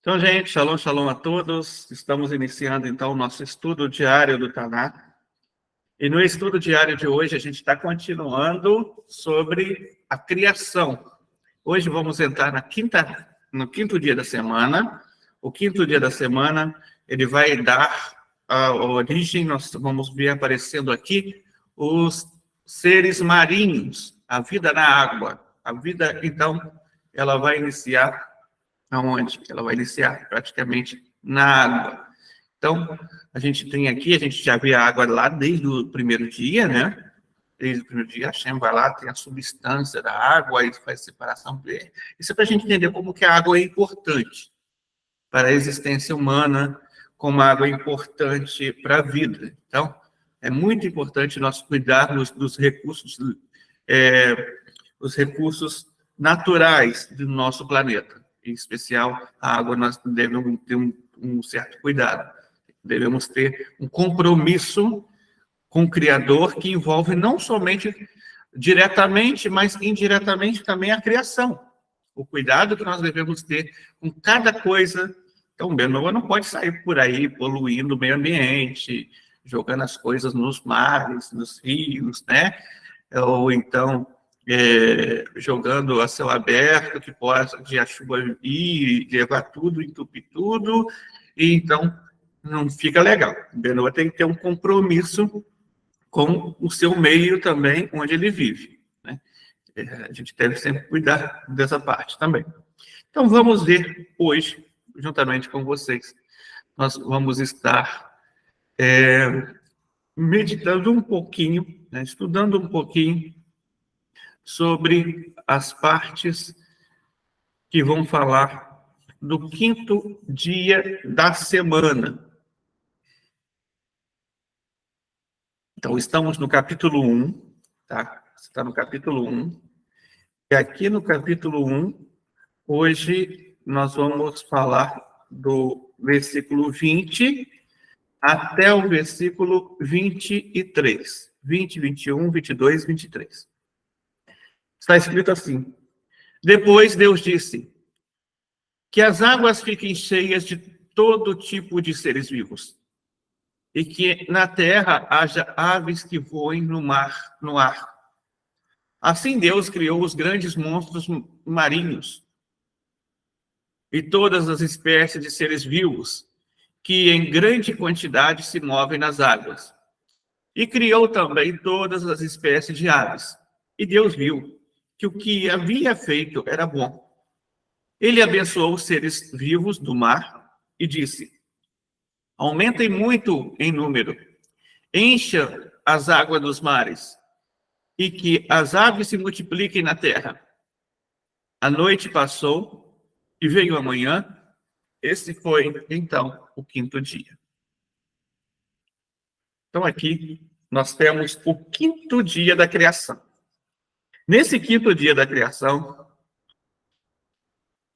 Então, gente, shalom, shalom a todos. Estamos iniciando, então, o nosso estudo diário do Tanakh. E no estudo diário de hoje, a gente está continuando sobre a criação. Hoje vamos entrar no quinto dia da semana. O quinto dia da semana, ele vai dar a origem, nós vamos ver aparecendo aqui, os seres marinhos, a vida na água. A vida, então, ela vai iniciar aonde? Ela vai iniciar praticamente na água. Então, a gente tem aqui, a gente já vê a água lá desde o primeiro dia, né? Desde o primeiro dia, a Hashem vai lá, tem a substância da água, aí faz separação. Isso é para a gente entender como que a água é importante para a existência humana, como a água é importante para a vida. Então, é muito importante nós cuidarmos dos recursos, os recursos naturais do nosso planeta. Em especial, a água, nós devemos ter um certo cuidado. Devemos ter um compromisso com o Criador que envolve não somente diretamente, mas indiretamente também a criação. O cuidado que nós devemos ter com cada coisa. Então, o Benoa não pode sair por aí poluindo o meio ambiente, jogando as coisas nos mares, nos rios, né? Ou então jogando a céu aberto, que possa a chuva ir, levar tudo, entupir tudo, e então não fica legal. O Benoa tem que ter um compromisso com o seu meio também, onde ele vive, né? A gente deve sempre cuidar dessa parte também. Então, vamos ver hoje, juntamente com vocês, nós vamos estar meditando um pouquinho, né, estudando um pouquinho sobre as partes que vão falar do quinto dia da semana. Então, estamos no capítulo 1, tá? Está no capítulo 1. E aqui no capítulo 1, hoje nós vamos falar do versículo 20 até o versículo 23. 20, 21, 22, 23. Está escrito assim: Depois Deus disse: que as águas fiquem cheias de todo tipo de seres vivos, e que na terra haja aves que voem no ar. Assim Deus criou os grandes monstros marinhos e todas as espécies de seres vivos que em grande quantidade se movem nas águas. E criou também todas as espécies de aves. E Deus viu que o que havia feito era bom. Ele abençoou os seres vivos do mar e disse: aumentem muito em número, encha as águas dos mares, e que as aves se multipliquem na terra. A noite passou e veio a manhã. Esse foi, então, o quinto dia. Então, aqui, nós temos o quinto dia da criação. Nesse quinto dia da criação,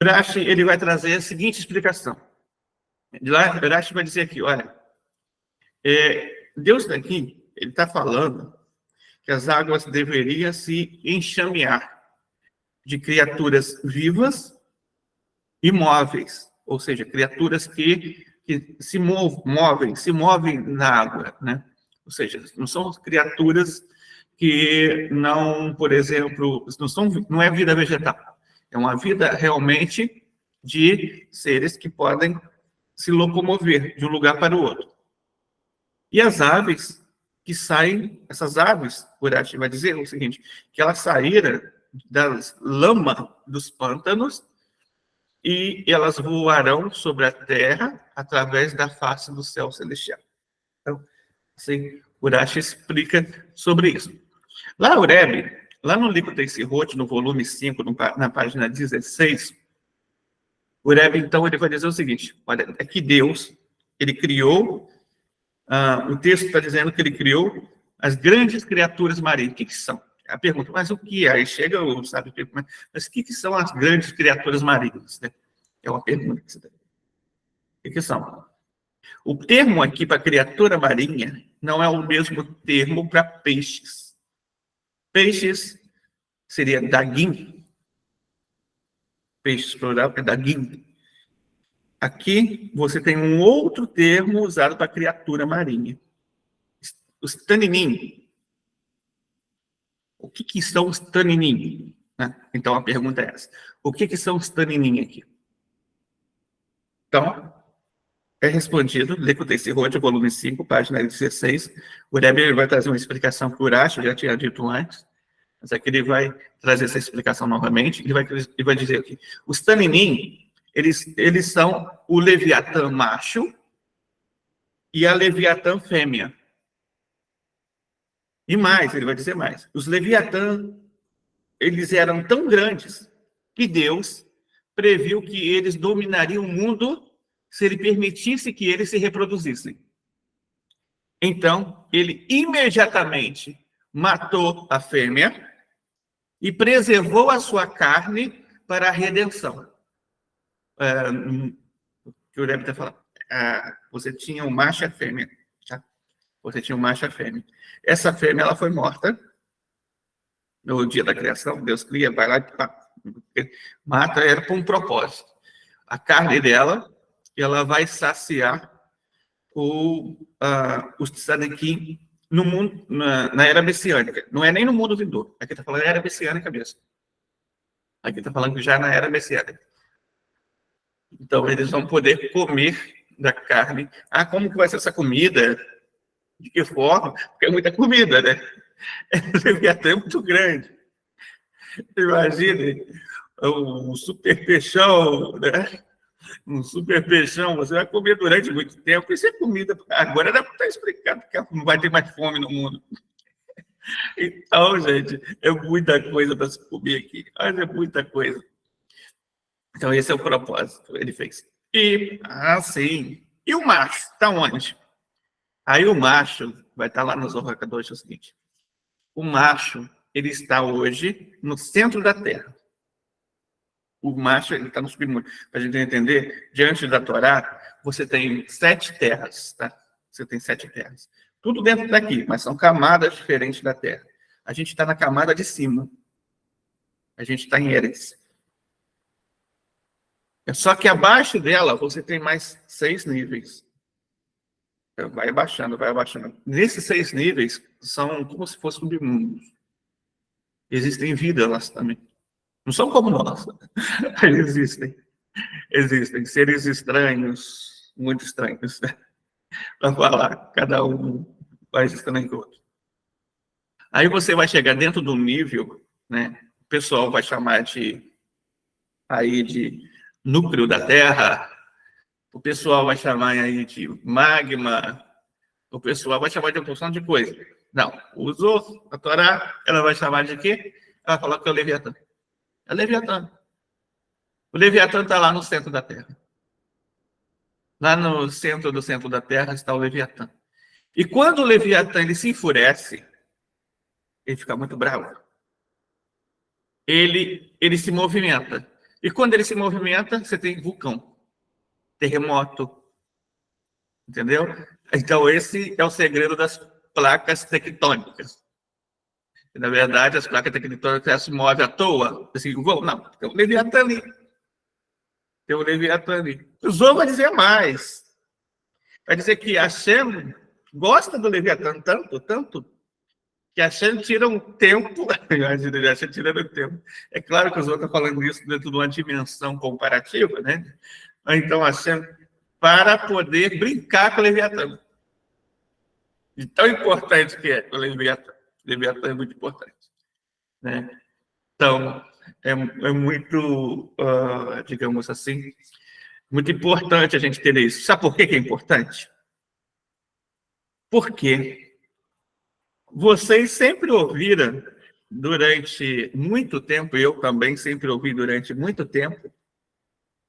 Rashi, ele vai trazer a seguinte explicação. De lá, Rashi vai dizer aqui, olha, Deus daqui, ele está falando que as águas deveriam se enxamear de criaturas vivas e móveis, ou seja, criaturas que se movem na água, né? Ou seja, não são criaturas que não, por exemplo, não é vida vegetal, é uma vida realmente de seres que podem se locomover de um lugar para o outro. E as aves que saem, essas aves, Urashi vai dizer o seguinte, que elas saíram da lama dos pântanos e elas voarão sobre a terra através da face do céu celestial. Então, assim, Urashi explica sobre isso. Lá, Rebbe, lá no livro Teissirot, no volume 5, na página 16, o Rebbe, então, ele vai dizer o seguinte, olha, é que Deus, ele criou, o texto está dizendo que ele criou as grandes criaturas marinhas. O que são? A pergunta, mas o que é? Aí chega, sabe, mas o que são as grandes criaturas marinhas? Né? É uma pergunta que você tem. O que são? O termo aqui para criatura marinha não é o mesmo termo para peixes. Peixes seria dagim. Peixes plural é dagim. aqui você tem um outro termo usado para criatura marinha. Os taninim. O que são os taninim? Então, a pergunta é essa. O que são os taninim aqui? Então, é respondido, Liquid Desse Road, volume 5, página 16. O Rebbe vai trazer uma explicação por Urash, já tinha dito antes, mas aqui ele vai trazer essa explicação novamente, e vai dizer aqui. Os taninim, eles são o Leviatã macho e a Leviatã fêmea. E mais, ele vai dizer mais. Os Leviatã, eles eram tão grandes que Deus previu que eles dominariam o mundo se ele permitisse que eles se reproduzissem. Então, ele imediatamente matou a fêmea e preservou a sua carne para a redenção. Que o Rebbe está falando. Você tinha um macho e a fêmea. Tá? Você tinha um macho e a fêmea. Essa fêmea, ela foi morta no dia da criação. Deus cria, vai lá e mata, era por um propósito. A carne dela, ela vai saciar os tzadikim no mundo, na era messiânica. Não é nem no mundo vindouro. Aqui está falando era messiânica mesmo. Aqui está falando que já na era messiânica. Então, eles vão poder comer da carne. Como que vai ser essa comida? De que forma? Porque é muita comida, né? É muito grande. Imagine um super peixão, né? Um super peixão, você vai comer durante muito tempo. Isso é comida. Agora dá para estar explicado que não vai ter mais fome no mundo. Então, gente, é muita coisa para se comer aqui. Olha, é muita coisa. Então, esse é o propósito, ele fez. Sim. E o macho, está onde? Aí o macho vai estar lá nos Zohar Kadosh, é o seguinte. O macho, ele está hoje no centro da Terra. O macho, ele está no submundo. Para a gente entender, diante da Torá, você tem 7 terras, tá? Você tem 7 terras. Tudo dentro daqui, mas são camadas diferentes da Terra. A gente está na camada de cima. A gente está em Eretz. Só que abaixo dela, você tem mais 6 níveis. Vai abaixando, vai abaixando. Nesses 6 níveis, são como se fossem submundos. Existem vidas lá também. Não são como nós. Existem. Existem seres estranhos, muito estranhos. Para falar, cada um mais estranho que o outro. Aí você vai chegar dentro do nível, né? O pessoal vai chamar de núcleo da Terra, o pessoal vai chamar aí de magma, o pessoal vai chamar de uma porção de coisa. Não, usou a Torá, ela vai chamar de quê? Ela vai falar que é o Leviatã. É o Leviatã. O Leviatã está lá no centro da Terra. Lá no centro da Terra está o Leviatã. E quando o Leviatã ele se enfurece, ele fica muito bravo. Ele se movimenta. E quando ele se movimenta, você tem vulcão, terremoto. Entendeu? Então, esse é o segredo das placas tectônicas. Na verdade, as placas tectônicas se movem à toa. Assim, não, tem um Leviatã ali. Tem um Leviatã ali. O Zohar vai dizer mais. Vai dizer que a Hashem gosta do Leviatã tanto, que a Hashem tira um tempo. Imagina, a Hashem tirando um tempo. É claro que o Zohar está falando isso dentro de uma dimensão comparativa, né? Então, a Hashem, para poder brincar com o Leviatã. E tão importante que é o Leviatã. O Leviatã é muito importante. Né? Então, é muito, digamos assim, muito importante a gente ter isso. Sabe por que é importante? Porque vocês sempre ouviram, durante muito tempo, eu também sempre ouvi durante muito tempo,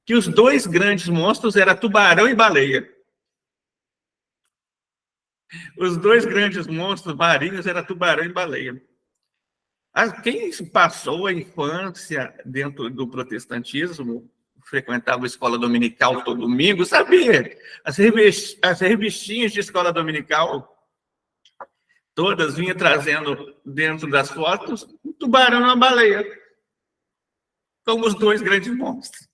que os 2 grandes monstros eram tubarão e baleia. Os 2 grandes monstros marinhos eram tubarão e baleia. Quem passou a infância dentro do protestantismo, frequentava a escola dominical todo domingo, sabia. As revistinhas de escola dominical, todas vinham trazendo dentro das fotos um tubarão e uma baleia, como os 2 grandes monstros.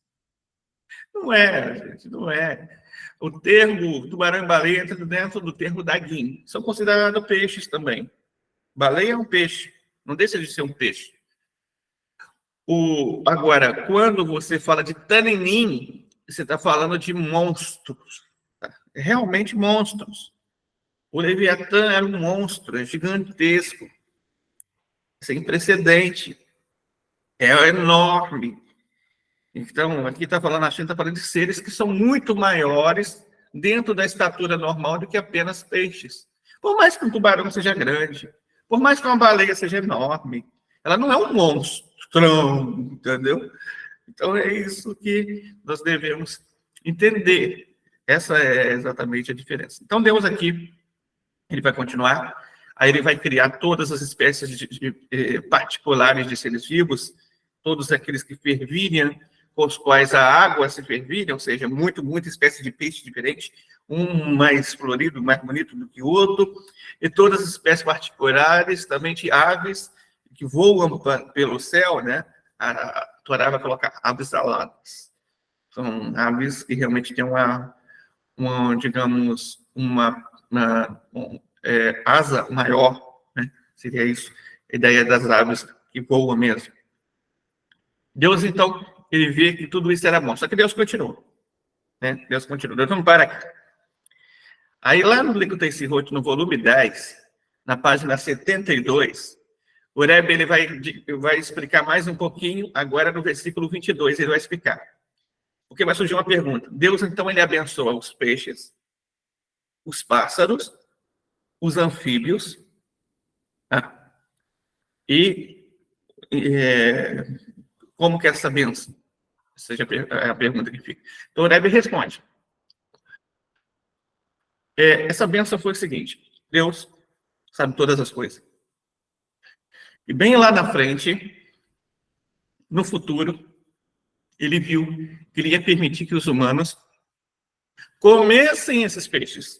Não é, gente, não é. O termo tubarão e baleia entra dentro do termo daguim. São considerados peixes também. Baleia é um peixe, não deixa de ser um peixe. Agora, quando você fala de taninim, você está falando de monstros. Tá? Realmente monstros. O Leviatã era um monstro, é gigantesco, sem precedente, é enorme. Então, aqui está falando, a gente está falando de seres que são muito maiores dentro da estatura normal do que apenas peixes. Por mais que um tubarão seja grande, por mais que uma baleia seja enorme, ela não é um monstrão, entendeu? Então, é isso que nós devemos entender. Essa é exatamente a diferença. Então, Deus aqui, ele vai continuar, aí ele vai criar todas as espécies particulares de seres vivos, todos aqueles que fervilham, com os quais a água se fervilha, ou seja, muita espécie de peixe diferente, um mais florido, mais bonito do que o outro, e todas as espécies particulares, também de aves que voam pelo céu, né? A Torá vai colocar aves aladas. São aves que realmente têm digamos, asa maior, né? Seria isso, a ideia das aves que voam mesmo. Deus, então, ele vê que tudo isso era bom, só que Deus continuou, né? Deus continuou, Deus não para aqui. Aí, lá no Likutei Sirot, no volume 10, na página 72, o Rebbe ele vai explicar mais um pouquinho, agora no versículo 22, ele vai explicar. Porque vai surgir uma pergunta. Deus, então, ele abençoa os peixes, os pássaros, os anfíbios, tá? Como que é essa bênção? Essa é a pergunta que fica. Então, o Rebbe responde. Essa bênção foi o seguinte: Deus sabe todas as coisas. E bem lá na frente, no futuro, ele viu que ele ia permitir que os humanos comessem esses peixes.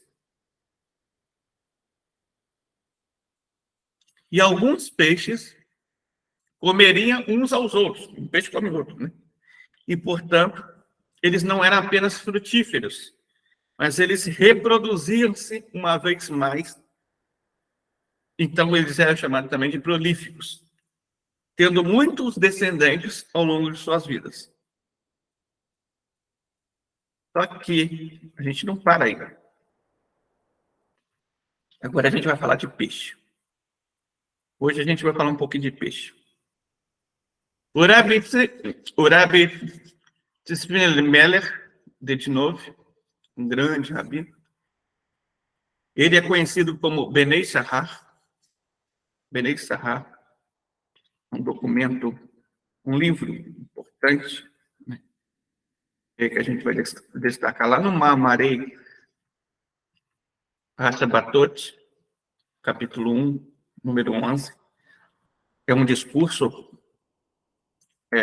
E alguns peixes comeriam uns aos outros. Um peixe come o outro, né? E, portanto, eles não eram apenas frutíferos, mas eles reproduziam-se uma vez mais. Então, eles eram chamados também de prolíficos, tendo muitos descendentes ao longo de suas vidas. Só que a gente não para ainda. Agora a gente vai falar de peixe. Hoje a gente vai falar um pouquinho de peixe. O Rabbi Tzvi Meller Detnov, um grande rabino, ele é conhecido como Benei Sahar. Benei Sahar, um documento, um livro importante, né, que a gente vai destacar lá no Mamarei Hashabatot, capítulo 1, número 11. É um discurso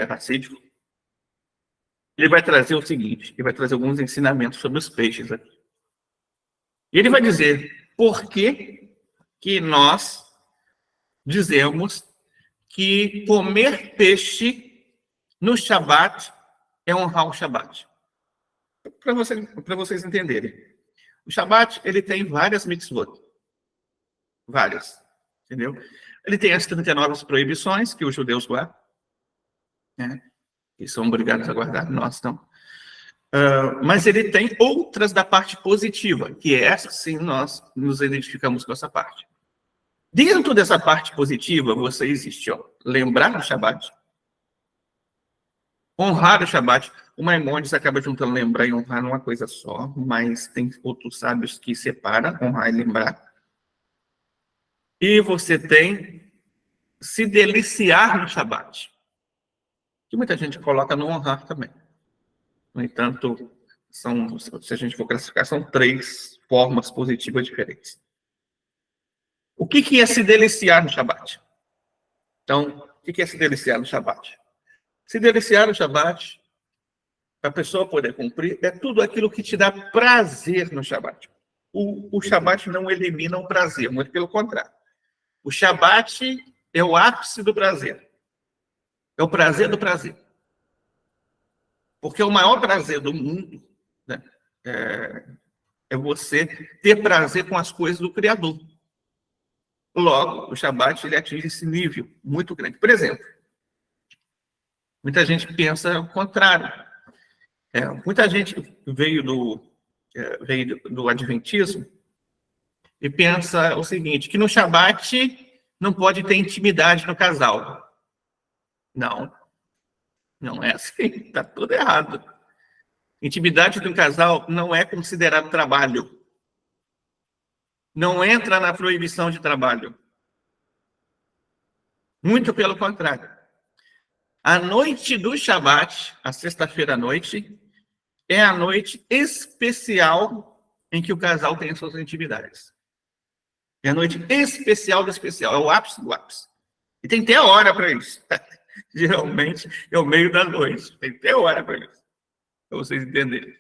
racídico. Ele vai trazer o seguinte, ele vai trazer alguns ensinamentos sobre os peixes aqui. E ele vai dizer por que nós dizemos que comer peixe no Shabat é honrar o Shabat. Para vocês entenderem. O Shabat, ele tem várias mitzvot. Várias. Entendeu? Ele tem as 39 proibições que os judeus guardam, né? Que são obrigados a guardar, nós não. Mas ele tem outras da parte positiva, que é essa sim nós nos identificamos com essa parte. Dentro dessa parte positiva, você existe, lembrar do Shabat, honrar o Shabat. O Maimonides acaba juntando lembrar e honrar numa coisa só, mas tem outros sábios que separam honrar e lembrar. E você tem se deliciar no Shabat, que muita gente coloca no honrar também. No entanto, se a gente for classificar, são 3 formas positivas diferentes. O que é se deliciar no Shabat? Então, o que é se deliciar no Shabat? Se deliciar no Shabat, para a pessoa poder cumprir, é tudo aquilo que te dá prazer no Shabat. O Shabat não elimina o prazer, muito pelo contrário. O Shabat é o ápice do prazer. É o prazer do prazer. Porque o maior prazer do mundo, né, é você ter prazer com as coisas do Criador. Logo, o Shabat ele atinge esse nível muito grande. Por exemplo, muita gente pensa o contrário. Muita gente veio do Adventismo e pensa o seguinte, que no Shabat não pode ter intimidade no casal. Não, não é assim, está tudo errado. Intimidade do casal não é considerado trabalho. Não entra na proibição de trabalho. Muito pelo contrário. A noite do Shabat, a sexta-feira à noite, é a noite especial em que o casal tem as suas intimidades. É a noite especial do especial, é o ápice do ápice. E tem até hora para isso. Geralmente é o meio da noite. Tem até hora para isso. Para vocês entenderem.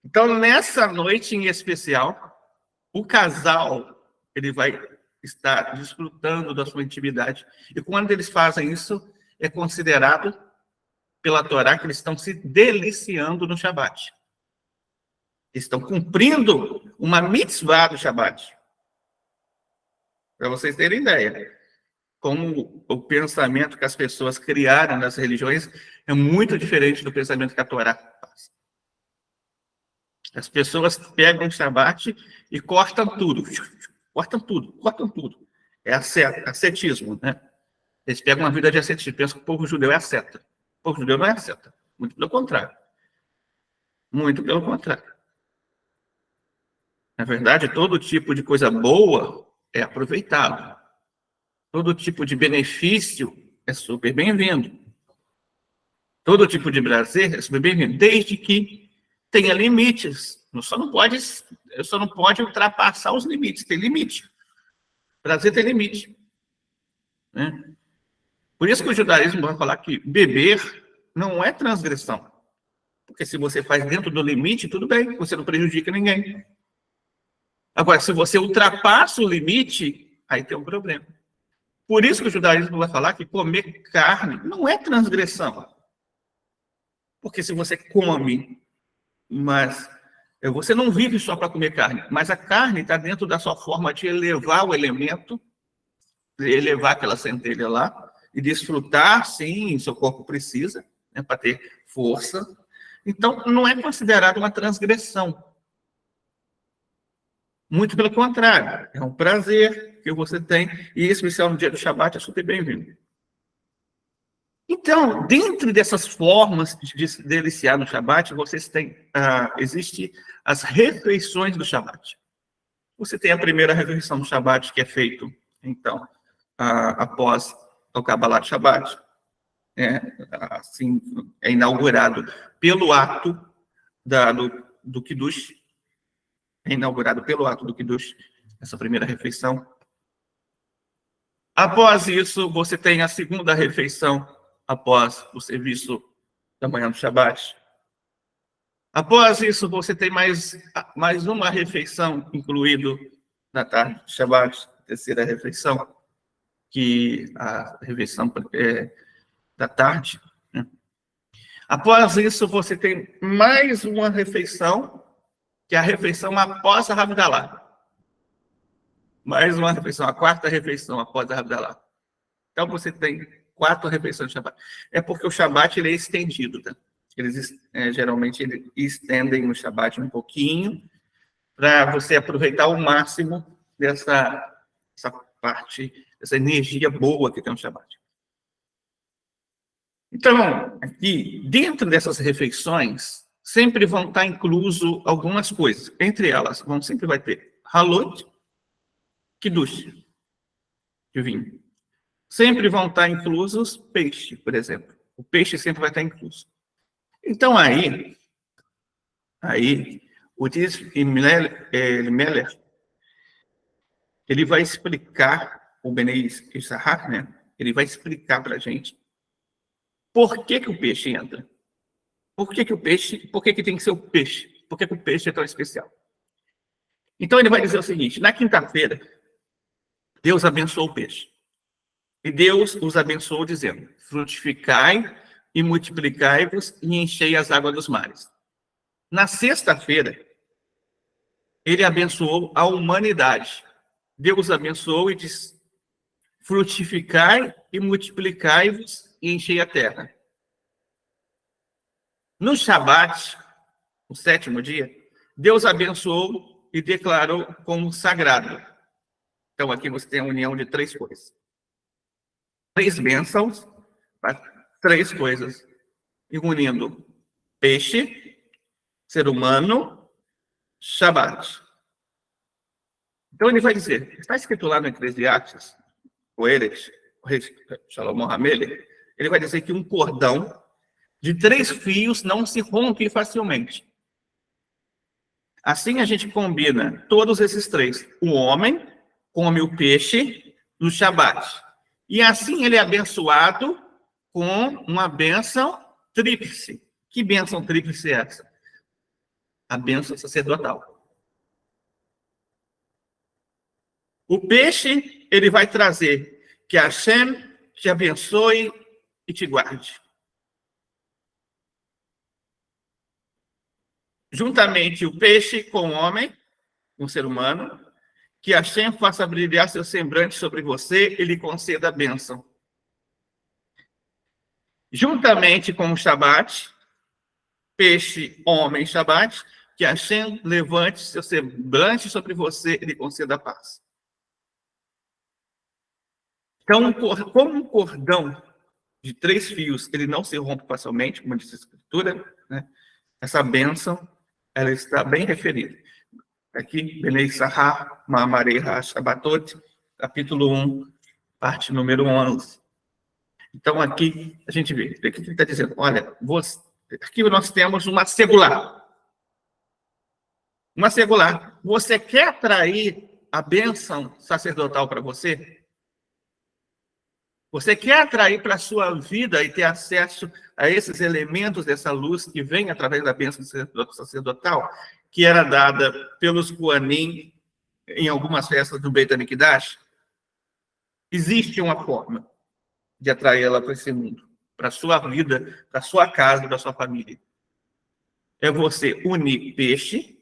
Então, nessa noite em especial, o casal ele vai estar desfrutando da sua intimidade. E quando eles fazem isso, é considerado pela Torá que eles estão se deliciando no Shabat. Estão cumprindo uma mitzvah do Shabat. Para vocês terem ideia. Como o pensamento que as pessoas criaram nas religiões é muito diferente do pensamento que a Torá faz. As pessoas pegam o Shabat e cortam tudo. Cortam tudo, cortam tudo. É ascetismo, né? Eles pegam uma vida de ascetismo. Pensam que o povo judeu é asceta. O povo judeu não é asceta. Muito pelo contrário. Muito pelo contrário. Na verdade, todo tipo de coisa boa é aproveitado. Todo tipo de benefício é super bem-vindo. Todo tipo de prazer é super bem-vindo, desde que tenha limites. Só não pode ultrapassar os limites. Tem limite. Prazer tem limite. Né? Por isso que o judaísmo vai falar que beber não é transgressão. Porque se você faz dentro do limite, tudo bem, você não prejudica ninguém. Agora, se você ultrapassa o limite, aí tem um problema. Por isso que o judaísmo vai falar que comer carne não é transgressão. Porque se você come, mas você não vive só para comer carne, mas a carne está dentro da sua forma de elevar o elemento, de elevar aquela centelha lá, e desfrutar, sim, seu corpo precisa, né, para ter força. Então, não é considerado uma transgressão. Muito pelo contrário, é um prazer que você tem, e em especial no dia do Shabat é super bem-vindo. Então, dentro dessas formas de se deliciar no Shabat, vocês têm, existe as refeições do Shabat. Você tem a primeira refeição do Shabat, que é feito, então, após o Kabbalat Shabat. Assim, é inaugurado pelo ato do Kiddush. É inaugurado pelo ato do Kiddush, essa primeira refeição. Após isso, você tem a segunda refeição, após o serviço da manhã do Shabat. Após isso, você tem mais uma refeição, incluído na tarde do Shabat, terceira refeição, que a refeição da tarde. Né? Após isso, você tem mais uma refeição, que é a refeição após a Havdalah. Mais uma refeição, a quarta refeição após a Havdalah. Então, você tem 4 refeições de Shabat. É porque o Shabat ele é estendido, tá? Eles geralmente estendem o Shabat um pouquinho para você aproveitar ao máximo dessa parte, essa energia boa que tem o Shabat. Então, aqui, dentro dessas refeições, sempre vão estar incluso algumas coisas. Entre elas, sempre vai ter halot, kiddush, de vinho. Sempre vão estar inclusos peixe, por exemplo. O peixe sempre vai estar incluso. Então, aí o Meller, ele vai explicar, o Benei Issachar, né? Ele vai explicar para a gente por que o peixe entra. Por que tem que ser o peixe? Por que o peixe é tão especial? Então, ele vai dizer o seguinte, na quinta-feira, Deus abençoou o peixe. E Deus os abençoou dizendo, frutificai e multiplicai-vos e enchei as águas dos mares. Na sexta-feira, ele abençoou a humanidade. Deus abençoou e disse: frutificai e multiplicai-vos e enchei a terra. No Shabat, o sétimo dia, Deus abençoou e declarou como sagrado. Então, aqui você tem a união de três coisas. Três bênçãos, três coisas, e unindo peixe, ser humano, Shabat. Então, ele vai dizer, está escrito lá no Eclesiastes, o Eres, o rei Salomão Hamele, ele vai dizer que um cordão de 3 fios não se rompe facilmente. Assim a gente combina todos esses três. O homem come o peixe no Shabat. E assim ele é abençoado com uma bênção tríplice. Que bênção tríplice é essa? A bênção sacerdotal. O peixe, ele vai trazer que Hashem te abençoe e te guarde. Juntamente o peixe com o homem, um ser humano, que Hashem faça brilhar seu semblante sobre você e lhe conceda a bênção. Juntamente com o Shabat, peixe, homem, Shabat, que Hashem levante seu semblante sobre você e lhe conceda a paz. Então, como um cordão de 3 fios, ele não se rompe facilmente, como diz a Escritura, né? Essa bênção, ela está bem referida. Aqui, Benei Sahar, Ma'amarei HaShabbatot, capítulo 1, parte número 11. Então, aqui, a gente vê, aqui ele está dizendo, olha, aqui nós temos uma segular. Uma segular. Você quer atrair a bênção sacerdotal para você? Você quer atrair para a sua vida e ter acesso a esses elementos dessa luz que vem através da bênção sacerdotal, que era dada pelos Kohanim em algumas festas do Beit HaMikdash? Existe uma forma de atrair ela para esse mundo, para a sua vida, para a sua casa, para a sua família. É você unir peixe,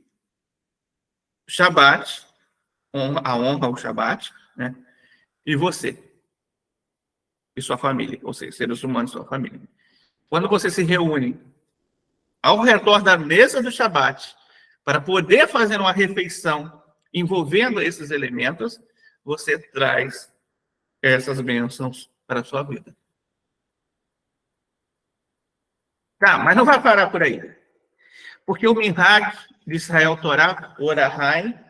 Shabat, a honra ao Shabat, né? E você e sua família, ou seja, seres humanos e sua família. Quando você se reúne ao redor da mesa do Shabat para poder fazer uma refeição envolvendo esses elementos, você traz essas bênçãos para a sua vida. Tá, mas não vai parar por aí. Porque o Minhag de Israel Torá, o Orahai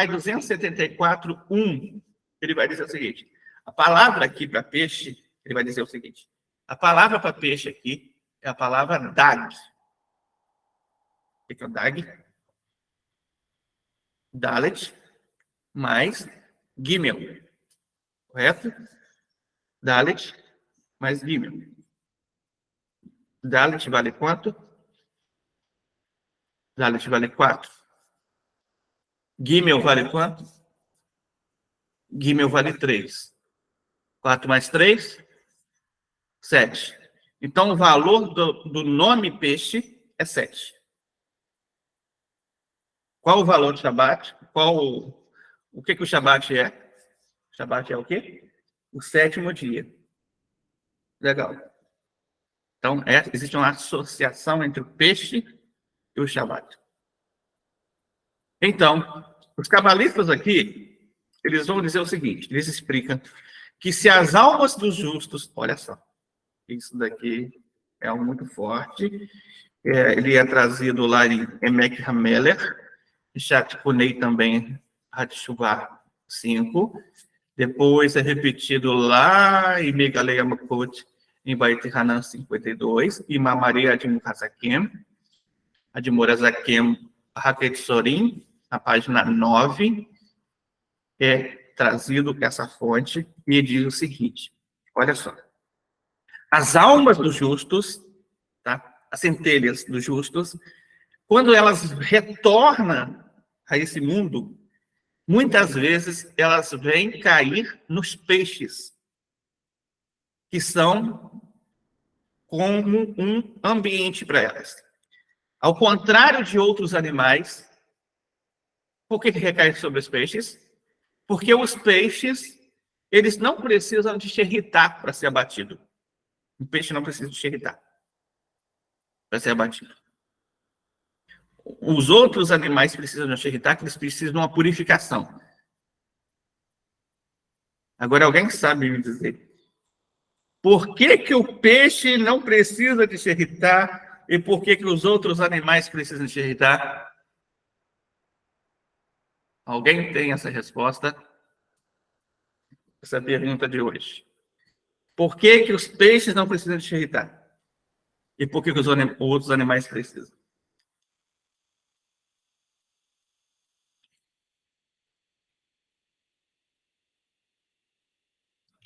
274:1, ele vai dizer o seguinte: a palavra aqui para peixe, ele vai dizer o seguinte: a palavra para peixe aqui é a palavra dag. O que é o dag? Dalet mais Gimel. Correto? Dalet mais Gimel. Dalet vale quanto? Dalet vale 4. Gimel vale quanto? Gimel vale 3. 4 mais 3, 7. Então, o valor do nome peixe é 7. Qual o valor do Shabat? O que o Shabat é? O Shabat é o quê? O 7º dia. Legal. Então, existe uma associação entre o peixe e o Shabat. Então, os cabalistas aqui, eles vão dizer o seguinte, eles explicam que se as almas dos justos, olha só, isso daqui é algo muito forte, ele é trazido lá em Emek Hameler, Shatkunei também, Hatshuvah 5, depois é repetido lá em Megalei Amakot, em Beit Hanan 52, e Mamari Admor Hazakem, Admor Hazakem Haketsorim, na página 9, é trazido essa fonte e diz o seguinte, olha só, as almas dos justos, tá? As centelhas dos justos, quando elas retornam a esse mundo, muitas vezes elas vêm cair nos peixes, que são como um ambiente para elas. Ao contrário de outros animais, por que recai sobre os peixes? Porque os peixes, eles não precisam de se irritar para ser abatido. O peixe não precisa de se irritar para ser abatido. Os outros animais precisam de se irritar, que eles precisam de uma purificação. Agora, alguém sabe me dizer por que o peixe não precisa de se irritar e por que os outros animais precisam de se irritar? Alguém tem essa resposta? Essa pergunta de hoje. Por que os peixes não precisam de se irritar? E por que os outros animais precisam?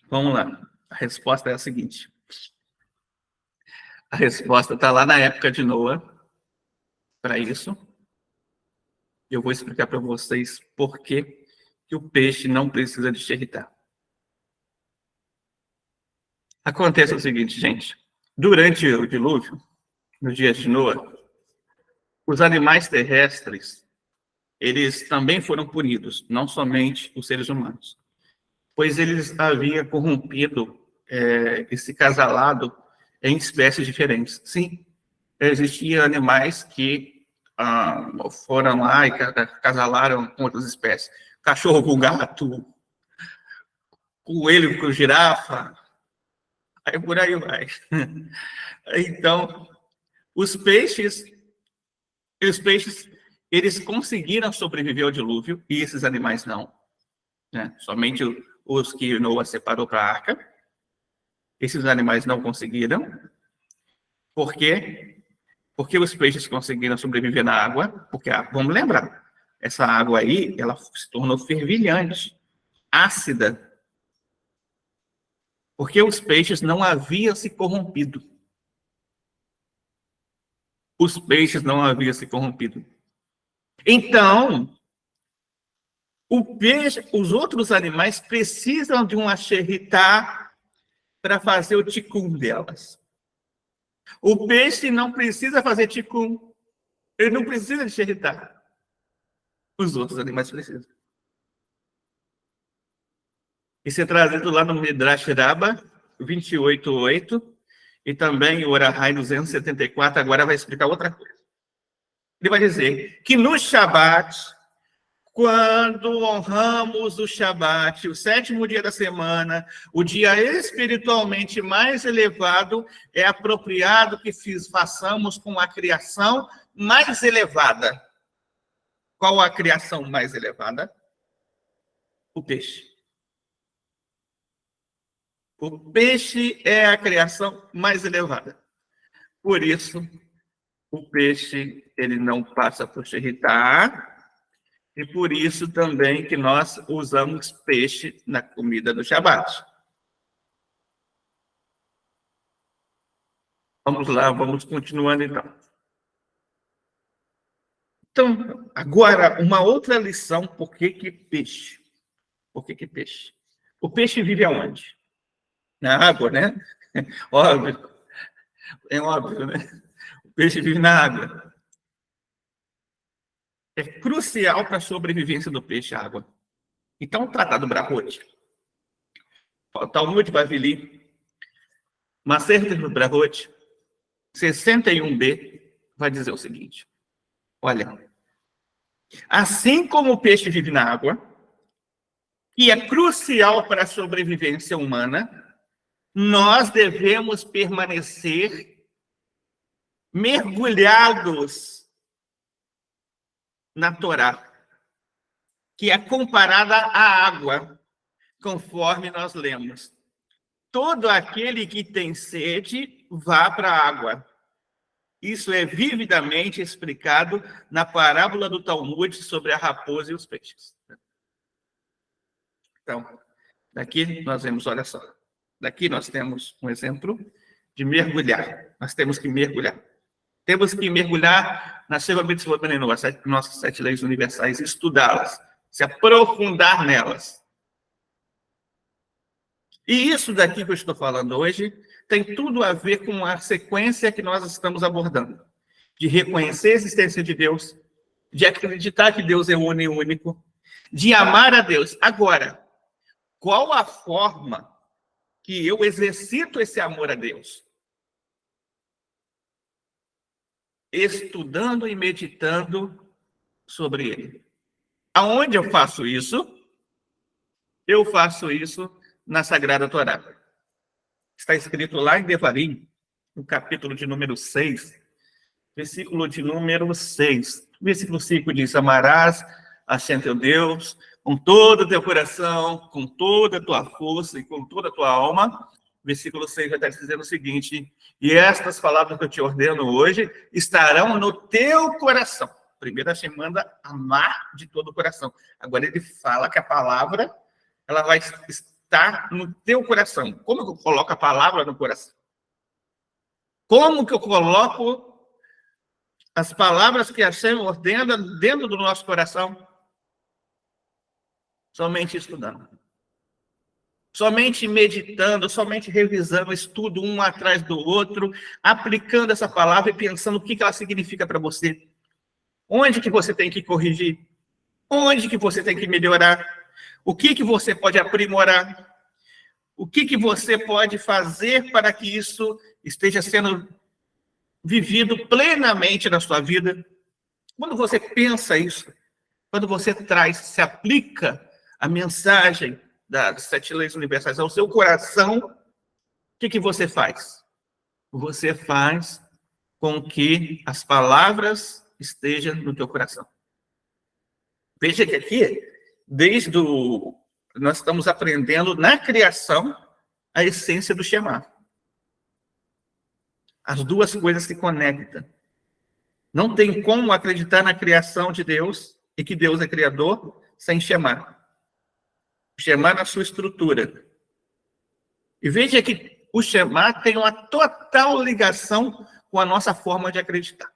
Vamos lá. A resposta é a seguinte. A resposta está lá na época de Noé, para isso. Eu vou explicar para vocês por que o peixe não precisa de se irritar. Acontece o seguinte, gente. Durante o dilúvio, nos dias de Noé, os animais terrestres, eles também foram punidos, não somente os seres humanos, pois eles haviam corrompido esse casalado em espécies diferentes. Sim, existiam animais que foram lá e casalaram com outras espécies. Cachorro com gato, coelho com girafa, aí por aí vai. Então, os peixes, eles conseguiram sobreviver ao dilúvio, e esses animais não. Né? Somente os que Noé separou para a arca. Esses animais não conseguiram. Por quê? Porque os peixes conseguiram sobreviver na água, porque, vamos lembrar, essa água aí, ela se tornou fervilhante, ácida, porque os peixes não haviam se corrompido. Os peixes não haviam se corrompido. Então, o peixe, os outros animais precisam de um axerritá para fazer o ticum delas. O peixe não precisa fazer ticum. Ele não precisa de xerritá. Os outros animais precisam. Isso é trazido lá no Midrash Rabbah 28:8 e também o Orahai 274, agora vai explicar outra coisa. Ele vai dizer que no Shabat, quando honramos o Shabat, o 7º dia da semana, o dia espiritualmente mais elevado, é apropriado que façamos com a criação mais elevada. Qual a criação mais elevada? O peixe. O peixe é a criação mais elevada. Por isso, o peixe ele não passa por xerritá, e por isso também que nós usamos peixe na comida do Shabat. Vamos lá, vamos continuando então. Então, agora, uma outra lição, por que peixe? Por que peixe? O peixe vive aonde? Na água, né? Óbvio. É óbvio, né? O peixe vive na água. É crucial para a sobrevivência do peixe a água. Então, o Tratado Brahot, o Talmud Bavili, Masechet Brahot, 61b, vai dizer o seguinte. Olha, assim como o peixe vive na água, que é crucial para a sobrevivência humana, nós devemos permanecer mergulhados na Torá, que é comparada à água, conforme nós lemos. Todo aquele que tem sede, vá para a água. Isso é vividamente explicado na parábola do Talmud sobre a raposa e os peixes. Então, daqui nós vemos, olha só, daqui nós temos um exemplo de mergulhar. Nós temos que mergulhar. Temos que mergulhar nas nossas 7 leis universais, estudá-las, se aprofundar nelas. E isso daqui que eu estou falando hoje tem tudo a ver com a sequência que nós estamos abordando. De reconhecer a existência de Deus, de acreditar que Deus é único, de amar a Deus. Agora, qual a forma que eu exercito esse amor a Deus? Estudando e meditando sobre Ele. Aonde eu faço isso? Eu faço isso na Sagrada Torá. Está escrito lá em Devarim, no capítulo de número 6, versículo de número 6. Versículo 5 diz: amarás a Hashem teu Deus com todo o teu coração, com toda a tua força e com toda a tua alma. Versículo 6 já está dizendo o seguinte: e estas palavras que eu te ordeno hoje estarão no teu coração. Primeiro Hashem manda amar de todo o coração. Agora ele fala que a palavra ela vai estar no teu coração. Como que eu coloco a palavra no coração? Como que eu coloco as palavras que Hashem ordena dentro do nosso coração? Somente estudando. Somente meditando, somente revisando, estudo um atrás do outro, aplicando essa palavra e pensando o que ela significa para você. Onde que você tem que corrigir? Onde que você tem que melhorar? O que você pode aprimorar? O que você pode fazer para que isso esteja sendo vivido plenamente na sua vida? Quando você pensa isso, quando você traz, se aplica a mensagem das 7 leis universais ao seu coração, o que você faz? Você faz com que as palavras estejam no teu coração. Veja que aqui, nós estamos aprendendo na criação a essência do Shema. As duas coisas se conectam. Não tem como acreditar na criação de Deus e que Deus é criador sem Shema. Shema na sua estrutura. E veja que o Shema tem uma total ligação com a nossa forma de acreditar.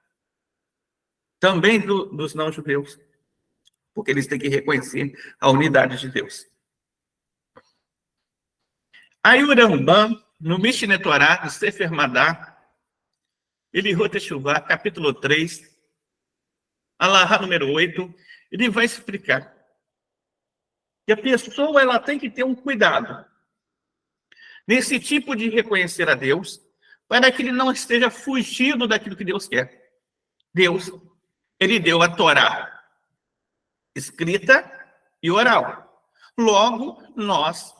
Também dos não-judeus. Porque eles têm que reconhecer a unidade de Deus. Aí o Rambam, no Mishneh Torah, no Sefer Madá, Ilihot Teshuvah, capítulo 3, Alahá número 8, ele vai explicar que a pessoa ela tem que ter um cuidado nesse tipo de reconhecer a Deus, para que ele não esteja fugindo daquilo que Deus quer. Deus, ele deu a Torá escrita e oral. Logo, nós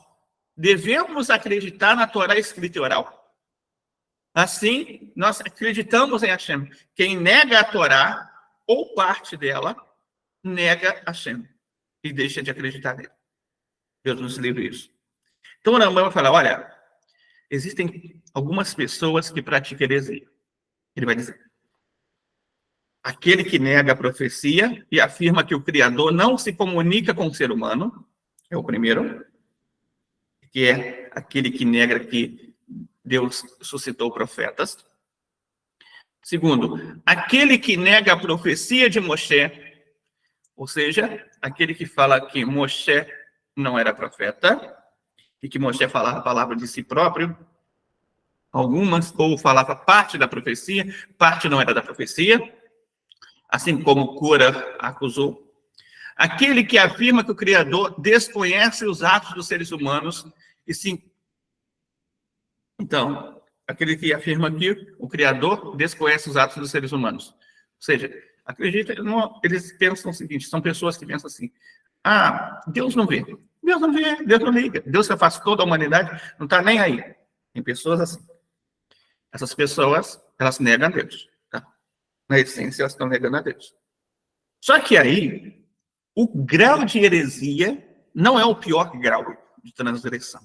devemos acreditar na Torá escrita e oral. Assim, nós acreditamos em Hashem. Quem nega a Torá, ou parte dela, nega Hashem e deixa de acreditar nele. Deus nos livre isso. Então, o Rambam vai falar, olha, existem algumas pessoas que praticam heresia. Ele vai dizer, aquele que nega a profecia e afirma que o Criador não se comunica com o ser humano, é o primeiro, que é aquele que nega que Deus suscitou profetas. Segundo, aquele que nega a profecia de Moshe, ou seja, aquele que fala que Moshe não era profeta, e que Moshe falava a palavra de si próprio, algumas, ou falava parte da profecia, parte não era da profecia, assim como Cora acusou. Aquele que afirma que o Criador desconhece os atos dos seres humanos, e sim. Então, aquele que afirma que o Criador desconhece os atos dos seres humanos. Ou seja, acredita, eles pensam o seguinte, são pessoas que pensam assim, Deus não vê. Deus não vê, Deus não liga. Deus afastou da humanidade, não está nem aí. Tem pessoas assim. Essas pessoas, elas negam a Deus. Tá? Na essência, elas estão negando a Deus. Só que aí, o grau de heresia não é o pior grau de transgressão.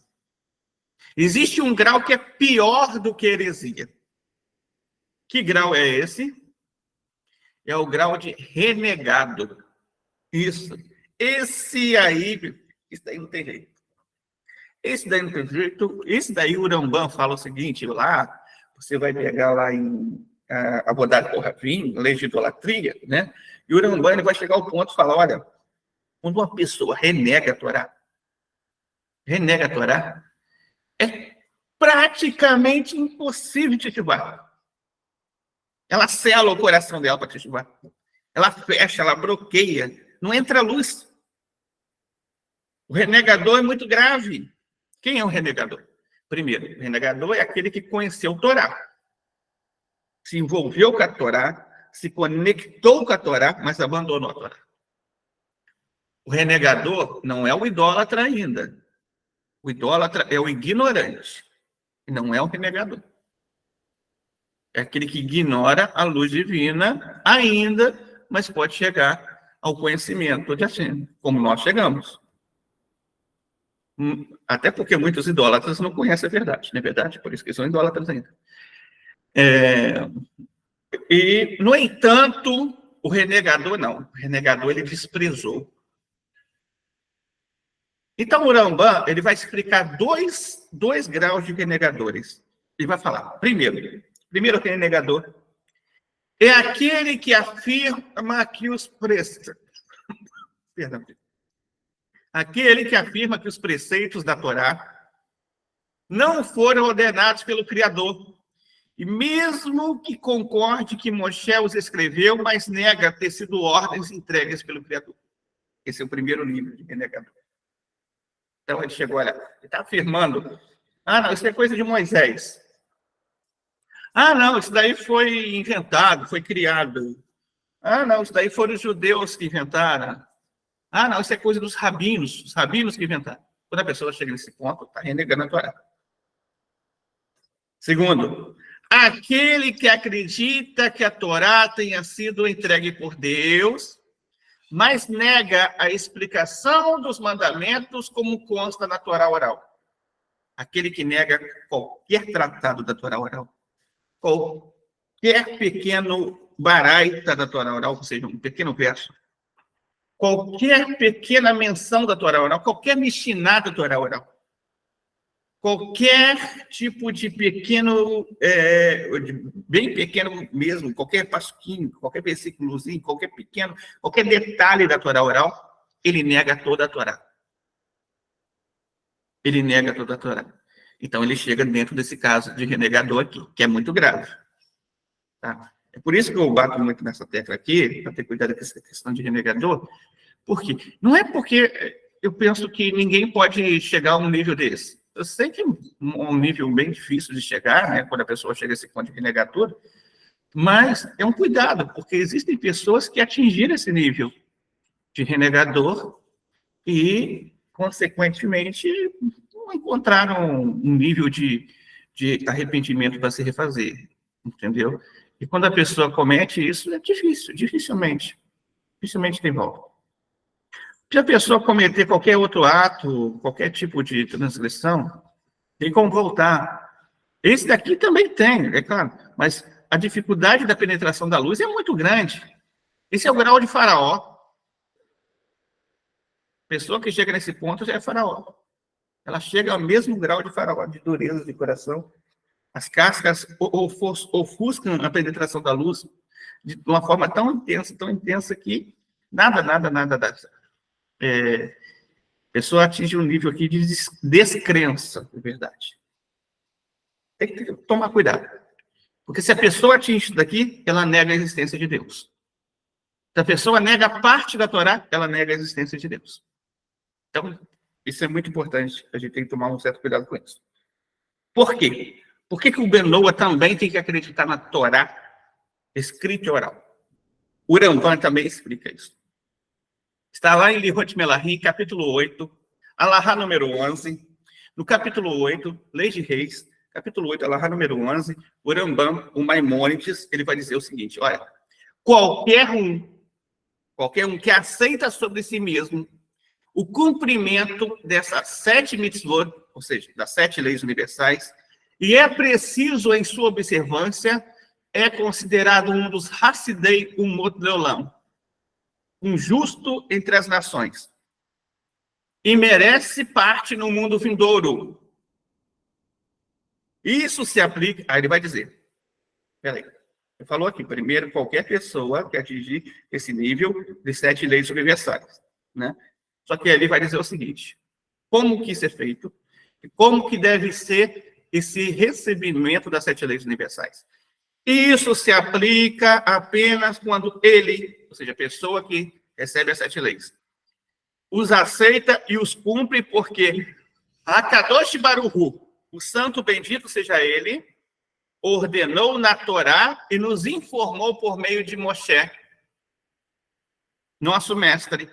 Existe um grau que é pior do que heresia. Que grau é esse? É o grau de renegado. Isso. Esse daí não tem jeito. Esse daí não tem jeito. Esse daí o Rambam fala o seguinte, lá, você vai pegar lá em Abodá Kohavim, lei de idolatria, né? E o Rambam ele vai chegar ao ponto de falar, olha, quando uma pessoa renega a Torá, é praticamente impossível de jejuar. Ela sela o coração dela para jejuar. Ela fecha, ela bloqueia. Não entra luz. O renegador é muito grave. Quem é o renegador? Primeiro, o renegador é aquele que conheceu o Torá. Se envolveu com a Torá, se conectou com a Torá, mas abandonou a Torá. O renegador não é o idólatra ainda. O idólatra é o ignorante. E não é o renegador. É aquele que ignora a luz divina ainda, mas pode chegar ao conhecimento de Hashem, como nós chegamos. Até porque muitos idólatras não conhecem a verdade, não é verdade? Por isso que são idólatras ainda. E, no entanto, o renegador não. O renegador, ele desprezou. Então, o Rambam, ele vai explicar dois graus de renegadores. Ele vai falar, primeiro renegador é aquele que afirma que os preceitos... Perdão. Aquele que afirma que os preceitos da Torá não foram ordenados pelo Criador. E mesmo que concorde que Moshe os escreveu, mas nega ter sido ordens entregues pelo Criador. Esse é o primeiro nível de renegador. Então, ele chegou, olha, ele está afirmando, não, isso é coisa de Moisés. Não, isso daí foi inventado, foi criado. Não, isso daí foram os judeus que inventaram. Não, isso é coisa dos rabinos, os rabinos que inventaram. Quando a pessoa chega nesse ponto, está renegando a Torá. Segundo, aquele que acredita que a Torá tenha sido entregue por Deus, mas nega a explicação dos mandamentos como consta na Torá oral. Aquele que nega qualquer tratado da Torá oral, qualquer pequeno baraita da Torá oral, ou seja, um pequeno verso, qualquer pequena menção da Torá oral, qualquer Mishiná da Torá oral, qualquer tipo de pequeno, bem pequeno mesmo, qualquer pasquinho, qualquer versículozinho, qualquer detalhe da Torá oral, ele nega toda a Torá. Ele nega toda a Torá. Então, ele chega dentro desse caso de renegador aqui, que é muito grave. Tá? É por isso que eu bato muito nessa tecla aqui, para ter cuidado com essa questão de renegador, porque não é porque eu penso que ninguém pode chegar a um nível desse. Eu sei que é um nível bem difícil de chegar, né, quando a pessoa chega a esse ponto de renegador, mas é um cuidado, porque existem pessoas que atingiram esse nível de renegador e, consequentemente, não encontraram um nível de arrependimento para se refazer, entendeu? E quando a pessoa comete isso, é difícil, dificilmente tem volta. Se a pessoa cometer qualquer outro ato, qualquer tipo de transgressão, tem como voltar. Esse daqui também tem, é claro, mas a dificuldade da penetração da luz é muito grande. Esse é o grau de Faraó. A pessoa que chega nesse ponto já é Faraó. Ela chega ao mesmo grau de Faraó, de dureza de coração. As cascas ofuscam a penetração da luz de uma forma tão intensa que nada. A pessoa atinge um nível aqui de descrença, de verdade. Tem que tomar cuidado. Porque se a pessoa atinge isso daqui, ela nega a existência de Deus. Se a pessoa nega parte da Torá, ela nega a existência de Deus. Então, isso é muito importante. A gente tem que tomar um certo cuidado com isso. Por quê? Por que o Benoa também tem que acreditar na Torá escrita e oral? O Rambam também explica isso. Está lá em Lihot Melahim, capítulo 8, Alahá número 11. No capítulo 8, Lei de Reis, capítulo 8, Alahá número 11, o Rambam, o Maimônides, ele vai dizer o seguinte, olha, qualquer um que aceita sobre si mesmo o cumprimento dessas 7 mitzvot, ou seja, das 7 leis universais, e é preciso em sua observância, é considerado um dos Hassidei Umot Leolam, um justo entre as nações, e merece parte no mundo vindouro. Isso se aplica... Aí ele vai dizer, peraí, ele falou aqui, primeiro, qualquer pessoa que atingir esse nível de 7 leis universais, né? Só que ele vai dizer o seguinte, como que isso é feito, e como que deve ser esse recebimento das 7 leis universais. Isso se aplica apenas quando ele, ou seja, a pessoa que recebe as 7 leis, os aceita e os cumpre, porque Akadosh Baruch Hu, o santo bendito seja ele, ordenou na Torá e nos informou por meio de Moshe, nosso mestre,